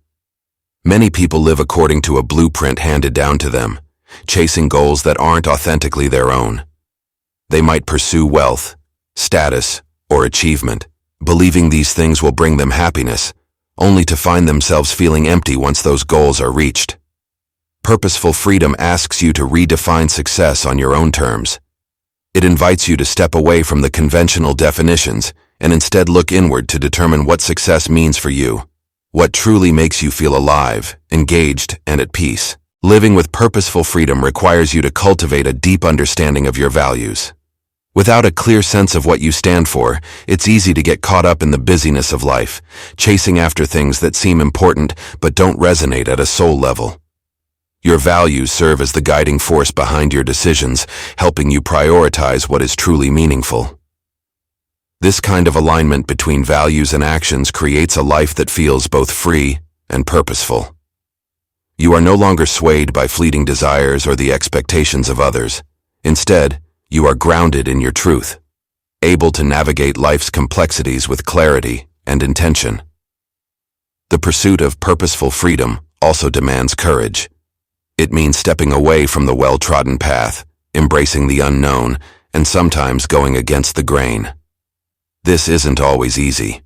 Speaker 1: Many people live according to a blueprint handed down to them, chasing goals that aren't authentically their own. They might pursue wealth, status, or achievement, believing these things will bring them happiness, only to find themselves feeling empty once those goals are reached. Purposeful freedom asks you to redefine success on your own terms. It invites you to step away from the conventional definitions and instead look inward to determine what success means for you, what truly makes you feel alive, engaged, and at peace. Living with purposeful freedom requires you to cultivate a deep understanding of your values. Without a clear sense of what you stand for, it's easy to get caught up in the busyness of life, chasing after things that seem important but don't resonate at a soul level. Your values serve as the guiding force behind your decisions, helping you prioritize what is truly meaningful. This kind of alignment between values and actions creates a life that feels both free and purposeful. You are no longer swayed by fleeting desires or the expectations of others. Instead, you are grounded in your truth, able to navigate life's complexities with clarity and intention. The pursuit of purposeful freedom also demands courage. It means stepping away from the well-trodden path, embracing the unknown, and sometimes going against the grain. This isn't always easy.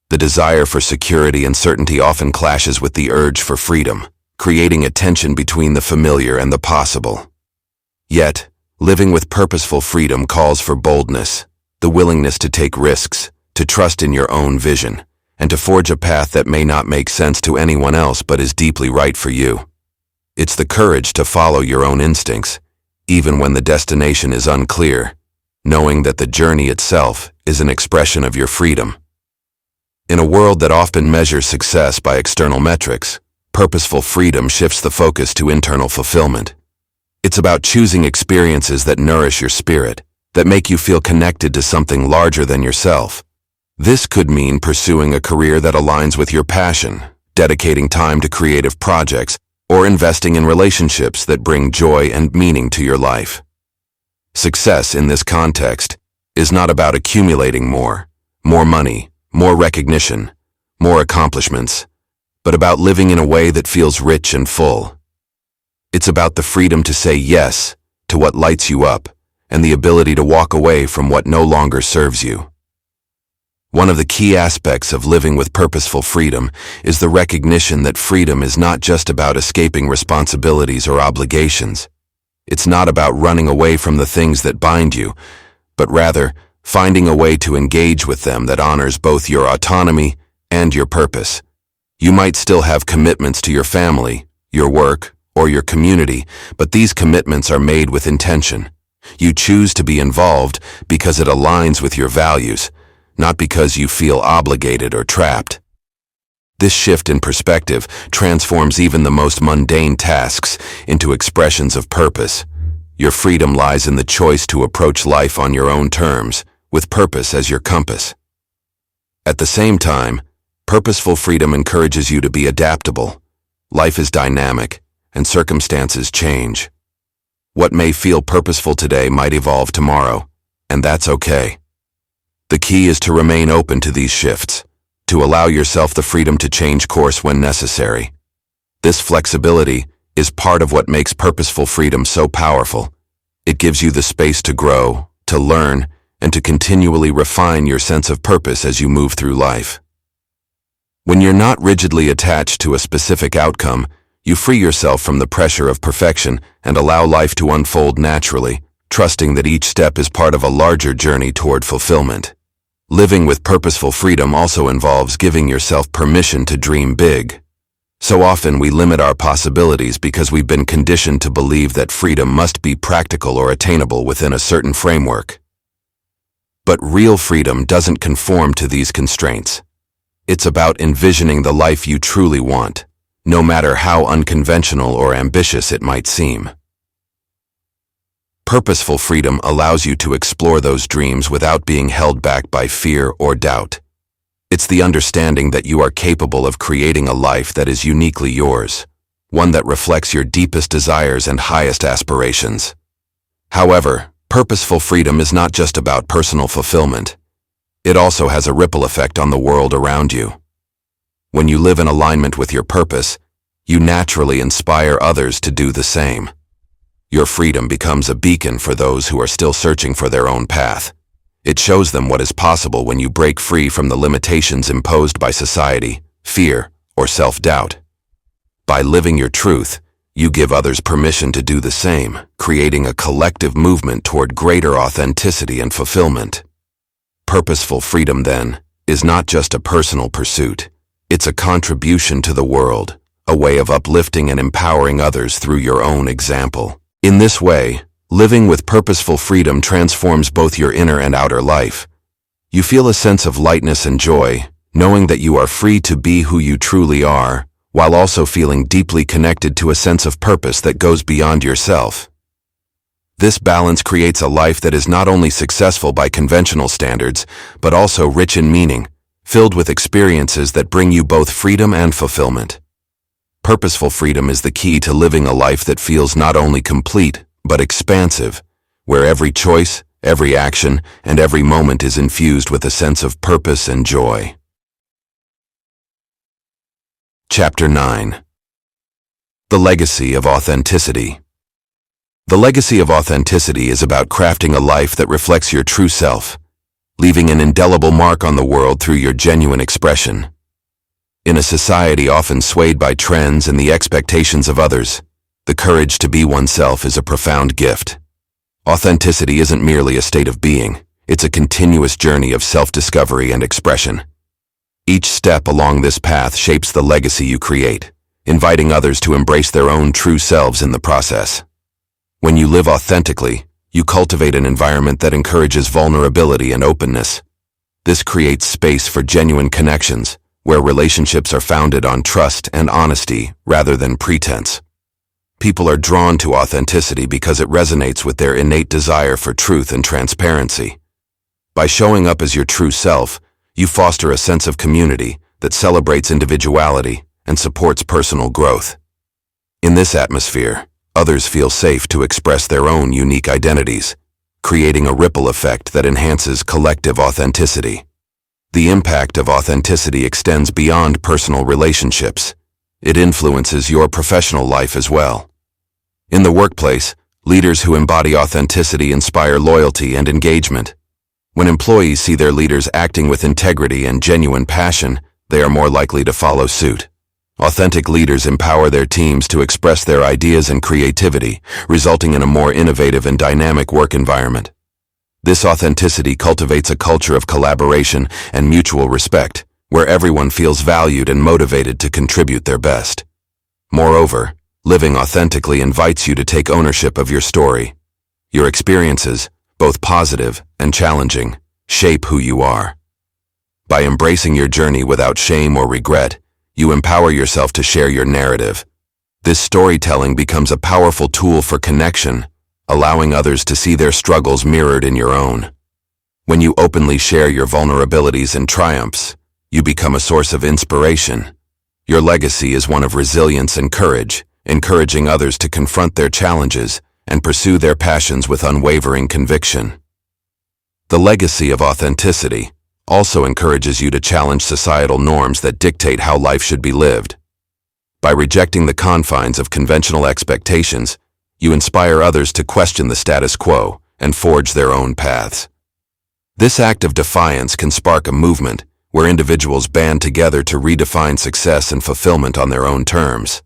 Speaker 1: The desire for security and certainty often clashes with the urge for freedom, creating a tension between the familiar and the possible. Yet, living with purposeful freedom calls for boldness, the willingness to take risks, to trust in your own vision, and to forge a path that may not make sense to anyone else but is deeply right for you. It's the courage to follow your own instincts, even when the destination is unclear, knowing that the journey itself is an expression of your freedom. In a world that often measures success by external metrics, purposeful freedom shifts the focus to internal fulfillment. It's about choosing experiences that nourish your spirit, that make you feel connected to something larger than yourself. This could mean pursuing a career that aligns with your passion, dedicating time to creative projects, or investing in relationships that bring joy and meaning to your life. Success in this context is not about accumulating more money, more recognition, more accomplishments, but about living in a way that feels rich and full. It's about the freedom to say yes to what lights you up and the ability to walk away from what no longer serves you. One of the key aspects of living with purposeful freedom is the recognition that freedom is not just about escaping responsibilities or obligations. It's not about running away from the things that bind you, but rather finding a way to engage with them that honors both your autonomy and your purpose. You might still have commitments to your family, your work, or your community, but these commitments are made with intention. You choose to be involved because it aligns with your values, not because you feel obligated or trapped. This shift in perspective transforms even the most mundane tasks into expressions of purpose. Your freedom lies in the choice to approach life on your own terms, with purpose as your compass. At the same time, purposeful freedom encourages you to be adaptable. Life is dynamic, and circumstances change. What may feel purposeful today might evolve tomorrow, and that's okay. The key is to remain open to these shifts, to allow yourself the freedom to change course when necessary. This flexibility is part of what makes purposeful freedom so powerful. It gives you the space to grow, to learn, and to continually refine your sense of purpose as you move through life. When you're not rigidly attached to a specific outcome, you free yourself from the pressure of perfection and allow life to unfold naturally, trusting that each step is part of a larger journey toward fulfillment. Living with purposeful freedom also involves giving yourself permission to dream big. So often we limit our possibilities because we've been conditioned to believe that freedom must be practical or attainable within a certain framework. But real freedom doesn't conform to these constraints. It's about envisioning the life you truly want, no matter how unconventional or ambitious it might seem. Purposeful freedom allows you to explore those dreams without being held back by fear or doubt. It's the understanding that you are capable of creating a life that is uniquely yours, one that reflects your deepest desires and highest aspirations. However, purposeful freedom is not just about personal fulfillment. It also has a ripple effect on the world around you. When you live in alignment with your purpose, you naturally inspire others to do the same. Your freedom becomes a beacon for those who are still searching for their own path. It shows them what is possible when you break free from the limitations imposed by society, fear, or self-doubt. By living your truth, you give others permission to do the same, creating a collective movement toward greater authenticity and fulfillment. Purposeful freedom, then, is not just a personal pursuit. It's a contribution to the world, a way of uplifting and empowering others through your own example. In this way, living with purposeful freedom transforms both your inner and outer life. You feel a sense of lightness and joy, knowing that you are free to be who you truly are, while also feeling deeply connected to a sense of purpose that goes beyond yourself. This balance creates a life that is not only successful by conventional standards, but also rich in meaning, filled with experiences that bring you both freedom and fulfillment. Purposeful freedom is the key to living a life that feels not only complete, but expansive, where every choice, every action, and every moment is infused with a sense of purpose and joy. Chapter 9. The Legacy of Authenticity. The legacy of authenticity is about crafting a life that reflects your true self, leaving an indelible mark on the world through your genuine expression. In a society often swayed by trends and the expectations of others, the courage to be oneself is a profound gift. Authenticity isn't merely a state of being, it's a continuous journey of self-discovery and expression. Each step along this path shapes the legacy you create, inviting others to embrace their own true selves in the process. When you live authentically, you cultivate an environment that encourages vulnerability and openness. This creates space for genuine connections, where relationships are founded on trust and honesty rather than pretense. People are drawn to authenticity because it resonates with their innate desire for truth and transparency. By showing up as your true self, you foster a sense of community that celebrates individuality and supports personal growth. In this atmosphere, others feel safe to express their own unique identities, creating a ripple effect that enhances collective authenticity. The impact of authenticity extends beyond personal relationships. It influences your professional life as well. In the workplace, leaders who embody authenticity inspire loyalty and engagement. When employees see their leaders acting with integrity and genuine passion, they are more likely to follow suit. Authentic leaders empower their teams to express their ideas and creativity, resulting in a more innovative and dynamic work environment. This authenticity cultivates a culture of collaboration and mutual respect, where everyone feels valued and motivated to contribute their best. Moreover, living authentically invites you to take ownership of your story. Your experiences, both positive and challenging, shape who you are. By embracing your journey without shame or regret, you empower yourself to share your narrative. This storytelling becomes a powerful tool for connection, allowing others to see their struggles mirrored in your own. When you openly share your vulnerabilities and triumphs, you become a source of inspiration. Your legacy is one of resilience and courage, encouraging others to confront their challenges and pursue their passions with unwavering conviction. The legacy of authenticity, also encourages you to challenge societal norms that dictate how life should be lived. By rejecting the confines of conventional expectations, you inspire others to question the status quo and forge their own paths. This act of defiance can spark a movement where individuals band together to redefine success and fulfillment on their own terms.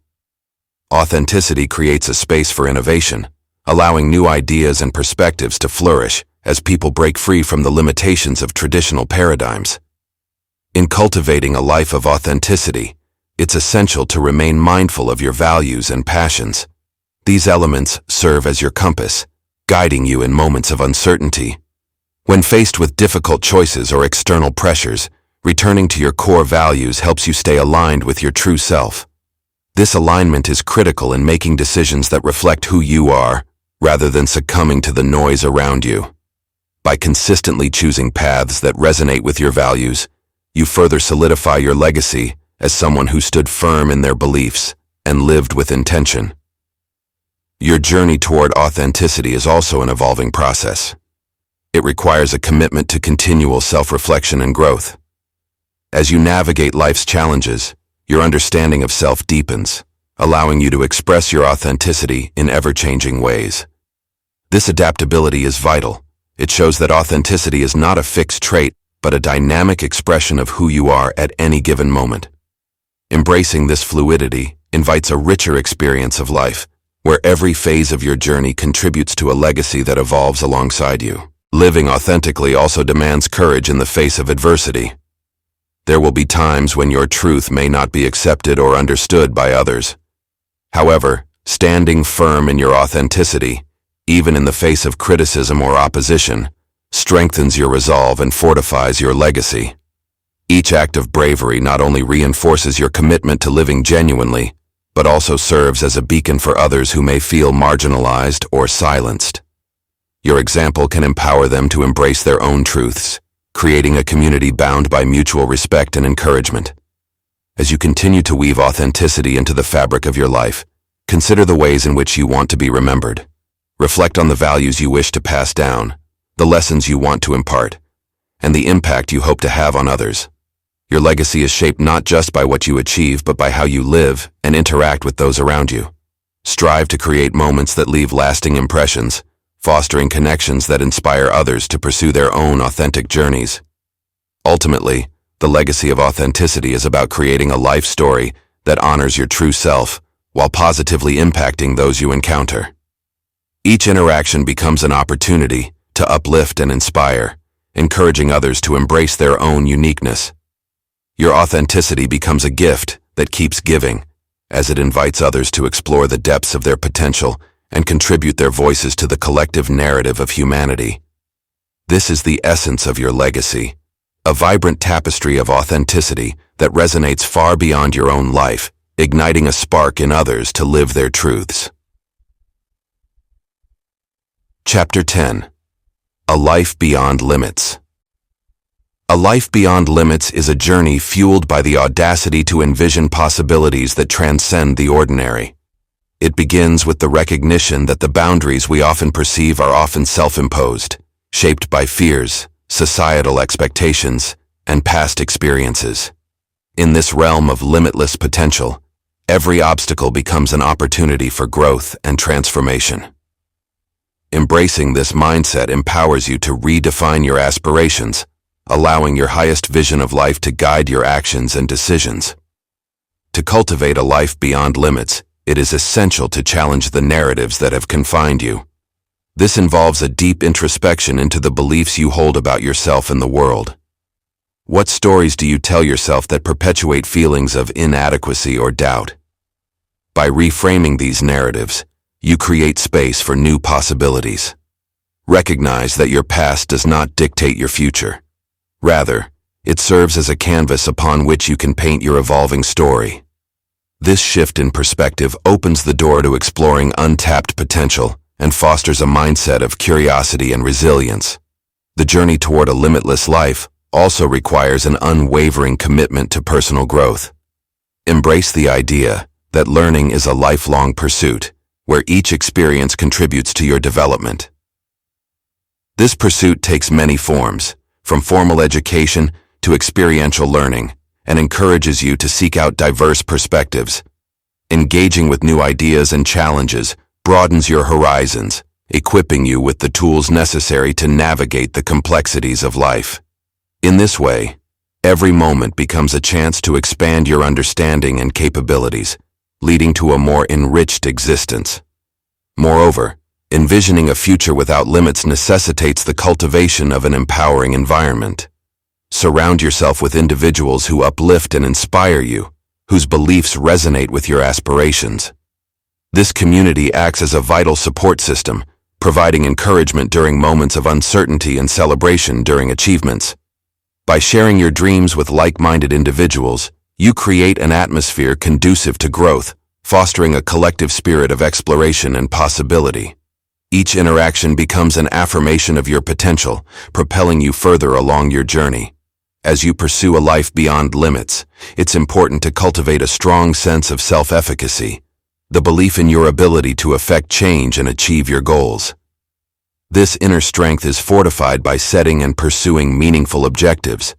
Speaker 1: Authenticity creates a space for innovation, allowing new ideas and perspectives to flourish as people break free from the limitations of traditional paradigms. In cultivating a life of authenticity, it's essential to remain mindful of your values and passions. These elements serve as your compass, guiding you in moments of uncertainty. When faced with difficult choices or external pressures, returning to your core values helps you stay aligned with your true self. This alignment is critical in making decisions that reflect who you are, rather than succumbing to the noise around you. By consistently choosing paths that resonate with your values, you further solidify your legacy as someone who stood firm in their beliefs and lived with intention. Your journey toward authenticity is also an evolving process. It requires a commitment to continual self-reflection and growth. As you navigate life's challenges, your understanding of self deepens, allowing you to express your authenticity in ever-changing ways. This adaptability is vital. It shows that authenticity is not a fixed trait, but a dynamic expression of who you are at any given moment. Embracing this fluidity invites a richer experience of life, where every phase of your journey contributes to a legacy that evolves alongside you. Living authentically also demands courage in the face of adversity. There will be times when your truth may not be accepted or understood by others. However, standing firm in your authenticity, even in the face of criticism or opposition, strengthens your resolve and fortifies your legacy. Each act of bravery not only reinforces your commitment to living genuinely, but also serves as a beacon for others who may feel marginalized or silenced. Your example can empower them to embrace their own truths, creating a community bound by mutual respect and encouragement. As you continue to weave authenticity into the fabric of your life, consider the ways in which you want to be remembered. Reflect on the values you wish to pass down, the lessons you want to impart, and the impact you hope to have on others. Your legacy is shaped not just by what you achieve, but by how you live and interact with those around you. Strive to create moments that leave lasting impressions, fostering connections that inspire others to pursue their own authentic journeys. Ultimately, the legacy of authenticity is about creating a life story that honors your true self while positively impacting those you encounter. Each interaction becomes an opportunity to uplift and inspire, encouraging others to embrace their own uniqueness. Your authenticity becomes a gift that keeps giving, as it invites others to explore the depths of their potential and contribute their voices to the collective narrative of humanity. This is the essence of your legacy, a vibrant tapestry of authenticity that resonates far beyond your own life, igniting a spark in others to live their truths. Chapter 10. A Life Beyond Limits. A life beyond limits is a journey fueled by the audacity to envision possibilities that transcend the ordinary. It begins with the recognition that the boundaries we often perceive are often self-imposed, shaped by fears, societal expectations, and past experiences. In this realm of limitless potential, every obstacle becomes an opportunity for growth and transformation. Embracing this mindset empowers you to redefine your aspirations, allowing your highest vision of life to guide your actions and decisions. To cultivate a life beyond limits, it is essential to challenge the narratives that have confined you. This involves a deep introspection into the beliefs you hold about yourself and the world. What stories do you tell yourself that perpetuate feelings of inadequacy or doubt? By reframing these narratives, you create space for new possibilities. Recognize that your past does not dictate your future. Rather, it serves as a canvas upon which you can paint your evolving story. This shift in perspective opens the door to exploring untapped potential and fosters a mindset of curiosity and resilience. The journey toward a limitless life also requires an unwavering commitment to personal growth. Embrace the idea that learning is a lifelong pursuit, where each experience contributes to your development. This pursuit takes many forms, from formal education to experiential learning, and encourages you to seek out diverse perspectives. Engaging with new ideas and challenges broadens your horizons, equipping you with the tools necessary to navigate the complexities of life. In this way, every moment becomes a chance to expand your understanding and capabilities, leading to a more enriched existence. Moreover, envisioning a future without limits necessitates the cultivation of an empowering environment. Surround yourself with individuals who uplift and inspire you, whose beliefs resonate with your aspirations. This community acts as a vital support system, providing encouragement during moments of uncertainty and celebration during achievements. By sharing your dreams with like-minded individuals, you create an atmosphere conducive to growth, fostering a collective spirit of exploration and possibility. Each interaction becomes an affirmation of your potential, propelling you further along your journey. As you pursue a life beyond limits, it's important to cultivate a strong sense of self-efficacy, the belief in your ability to affect change and achieve your goals. This inner strength is fortified by setting and pursuing meaningful objectives.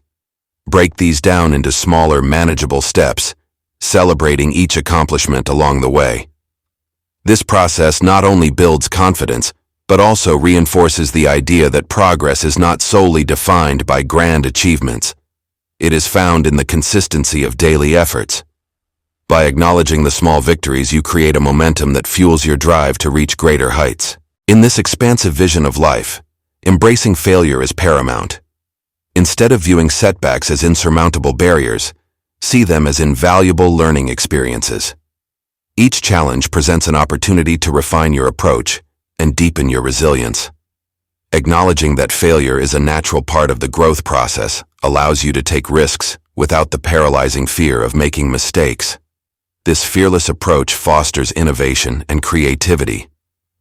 Speaker 1: Break these down into smaller, manageable steps, celebrating each accomplishment along the way. This process not only builds confidence, but also reinforces the idea that progress is not solely defined by grand achievements. It is found in the consistency of daily efforts. By acknowledging the small victories, you create a momentum that fuels your drive to reach greater heights. In this expansive vision of life, embracing failure is paramount. Instead of viewing setbacks as insurmountable barriers, see them as invaluable learning experiences. Each challenge presents an opportunity to refine your approach and deepen your resilience. Acknowledging that failure is a natural part of the growth process allows you to take risks without the paralyzing fear of making mistakes. This fearless approach fosters innovation and creativity,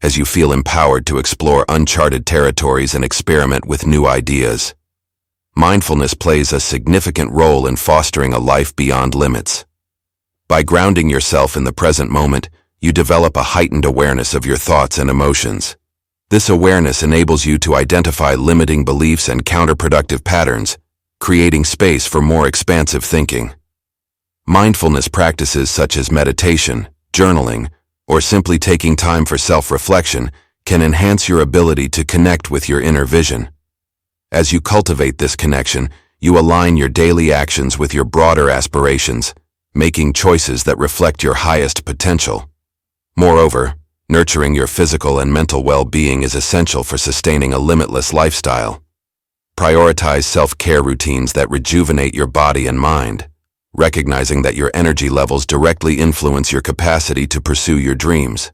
Speaker 1: as you feel empowered to explore uncharted territories and experiment with new ideas. Mindfulness plays a significant role in fostering a life beyond limits. By grounding yourself in the present moment, you develop a heightened awareness of your thoughts and emotions. This awareness enables you to identify limiting beliefs and counterproductive patterns, creating space for more expansive thinking. Mindfulness practices such as meditation, journaling, or simply taking time for self-reflection can enhance your ability to connect with your inner vision. As you cultivate this connection, you align your daily actions with your broader aspirations, making choices that reflect your highest potential. Moreover, nurturing your physical and mental well-being is essential for sustaining a limitless lifestyle. Prioritize self-care routines that rejuvenate your body and mind, recognizing that your energy levels directly influence your capacity to pursue your dreams.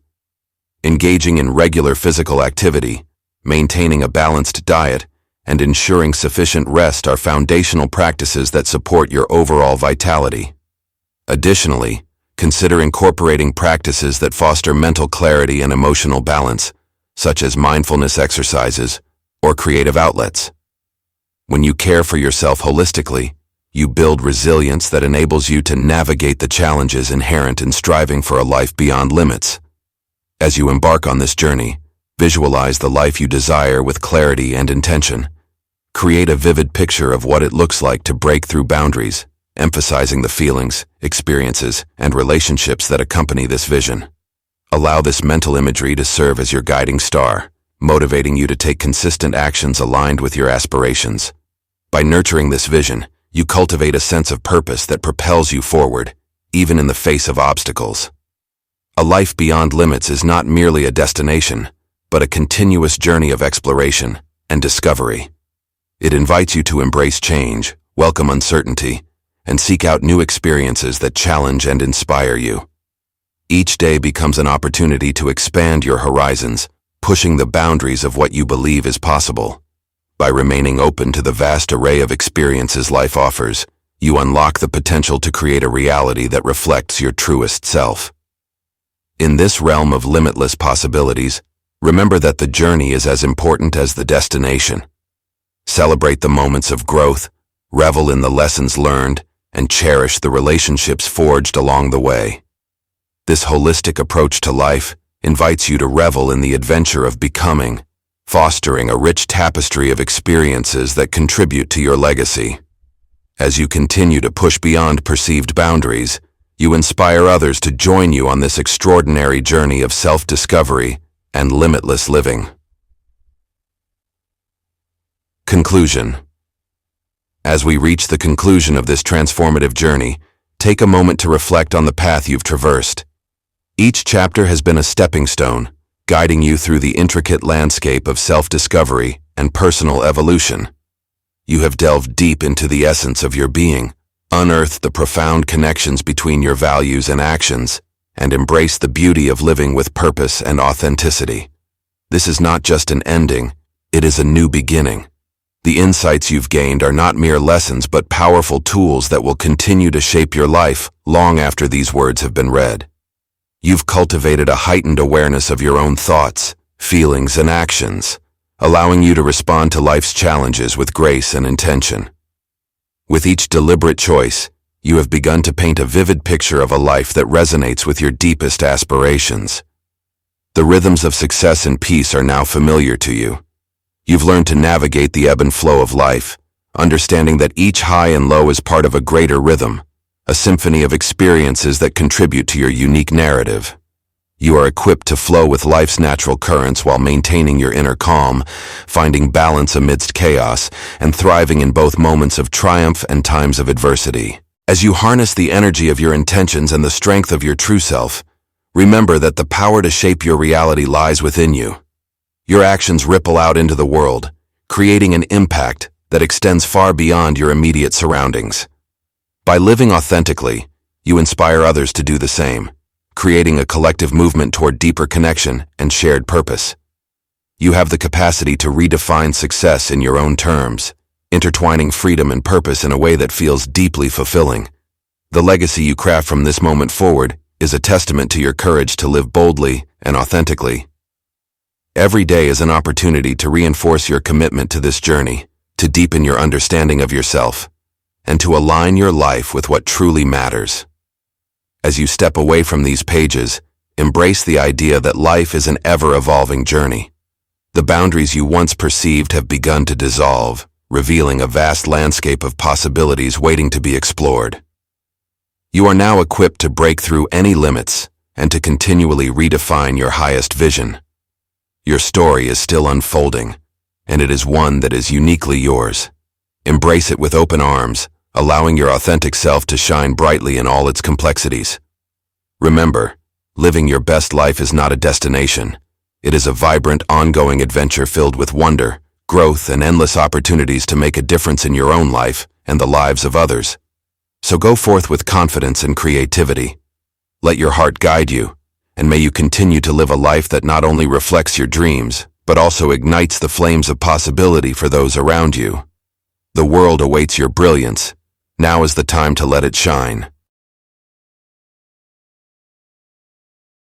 Speaker 1: Engaging in regular physical activity, maintaining a balanced diet, and ensuring sufficient rest are foundational practices that support your overall vitality. Additionally, consider incorporating practices that foster mental clarity and emotional balance, such as mindfulness exercises or creative outlets. When you care for yourself holistically, you build resilience that enables you to navigate the challenges inherent in striving for a life beyond limits. As you embark on this journey, visualize the life you desire with clarity and intention. Create a vivid picture of what it looks like to break through boundaries, emphasizing the feelings, experiences, and relationships that accompany this vision. Allow this mental imagery to serve as your guiding star, motivating you to take consistent actions aligned with your aspirations. By nurturing this vision, you cultivate a sense of purpose that propels you forward, even in the face of obstacles. A life beyond limits is not merely a destination, but a continuous journey of exploration and discovery. It invites you to embrace change, welcome uncertainty, and seek out new experiences that challenge and inspire you. Each day becomes an opportunity to expand your horizons, pushing the boundaries of what you believe is possible. By remaining open to the vast array of experiences life offers, you unlock the potential to create a reality that reflects your truest self. In this realm of limitless possibilities, remember that the journey is as important as the destination. Celebrate the moments of growth, revel in the lessons learned, and cherish the relationships forged along the way. This holistic approach to life invites you to revel in the adventure of becoming, fostering a rich tapestry of experiences that contribute to your legacy. As you continue to push beyond perceived boundaries, you inspire others to join you on this extraordinary journey of self-discovery and limitless living. Conclusion. As we reach the conclusion of this transformative journey, take a moment to reflect on the path you've traversed. Each chapter has been a stepping stone, guiding you through the intricate landscape of self-discovery and personal evolution. You have delved deep into the essence of your being, unearthed the profound connections between your values and actions, and embraced the beauty of living with purpose and authenticity. This is not just an ending, it is a new beginning. The insights you've gained are not mere lessons but powerful tools that will continue to shape your life long after these words have been read. You've cultivated a heightened awareness of your own thoughts, feelings, and actions, allowing you to respond to life's challenges with grace and intention. With each deliberate choice, you have begun to paint a vivid picture of a life that resonates with your deepest aspirations. The rhythms of success and peace are now familiar to you. You've learned to navigate the ebb and flow of life, understanding that each high and low is part of a greater rhythm, a symphony of experiences that contribute to your unique narrative. You are equipped to flow with life's natural currents while maintaining your inner calm, finding balance amidst chaos, and thriving in both moments of triumph and times of adversity. As you harness the energy of your intentions and the strength of your true self, remember that the power to shape your reality lies within you. Your actions ripple out into the world, creating an impact that extends far beyond your immediate surroundings. By living authentically, you inspire others to do the same, creating a collective movement toward deeper connection and shared purpose. You have the capacity to redefine success in your own terms, intertwining freedom and purpose in a way that feels deeply fulfilling. The legacy you craft from this moment forward is a testament to your courage to live boldly and authentically. Every day is an opportunity to reinforce your commitment to this journey, to deepen your understanding of yourself, and to align your life with what truly matters. As you step away from these pages, embrace the idea that life is an ever-evolving journey. The boundaries you once perceived have begun to dissolve, revealing a vast landscape of possibilities waiting to be explored. You are now equipped to break through any limits and to continually redefine your highest vision. Your story is still unfolding, and it is one that is uniquely yours. Embrace it with open arms, allowing your authentic self to shine brightly in all its complexities. Remember, living your best life is not a destination. It is a vibrant, ongoing adventure filled with wonder, growth, and endless opportunities to make a difference in your own life and the lives of others. So go forth with confidence and creativity. Let your heart guide you, and may you continue to live a life that not only reflects your dreams, but also ignites the flames of possibility for those around you. The world awaits your brilliance. Now is the time to let it shine.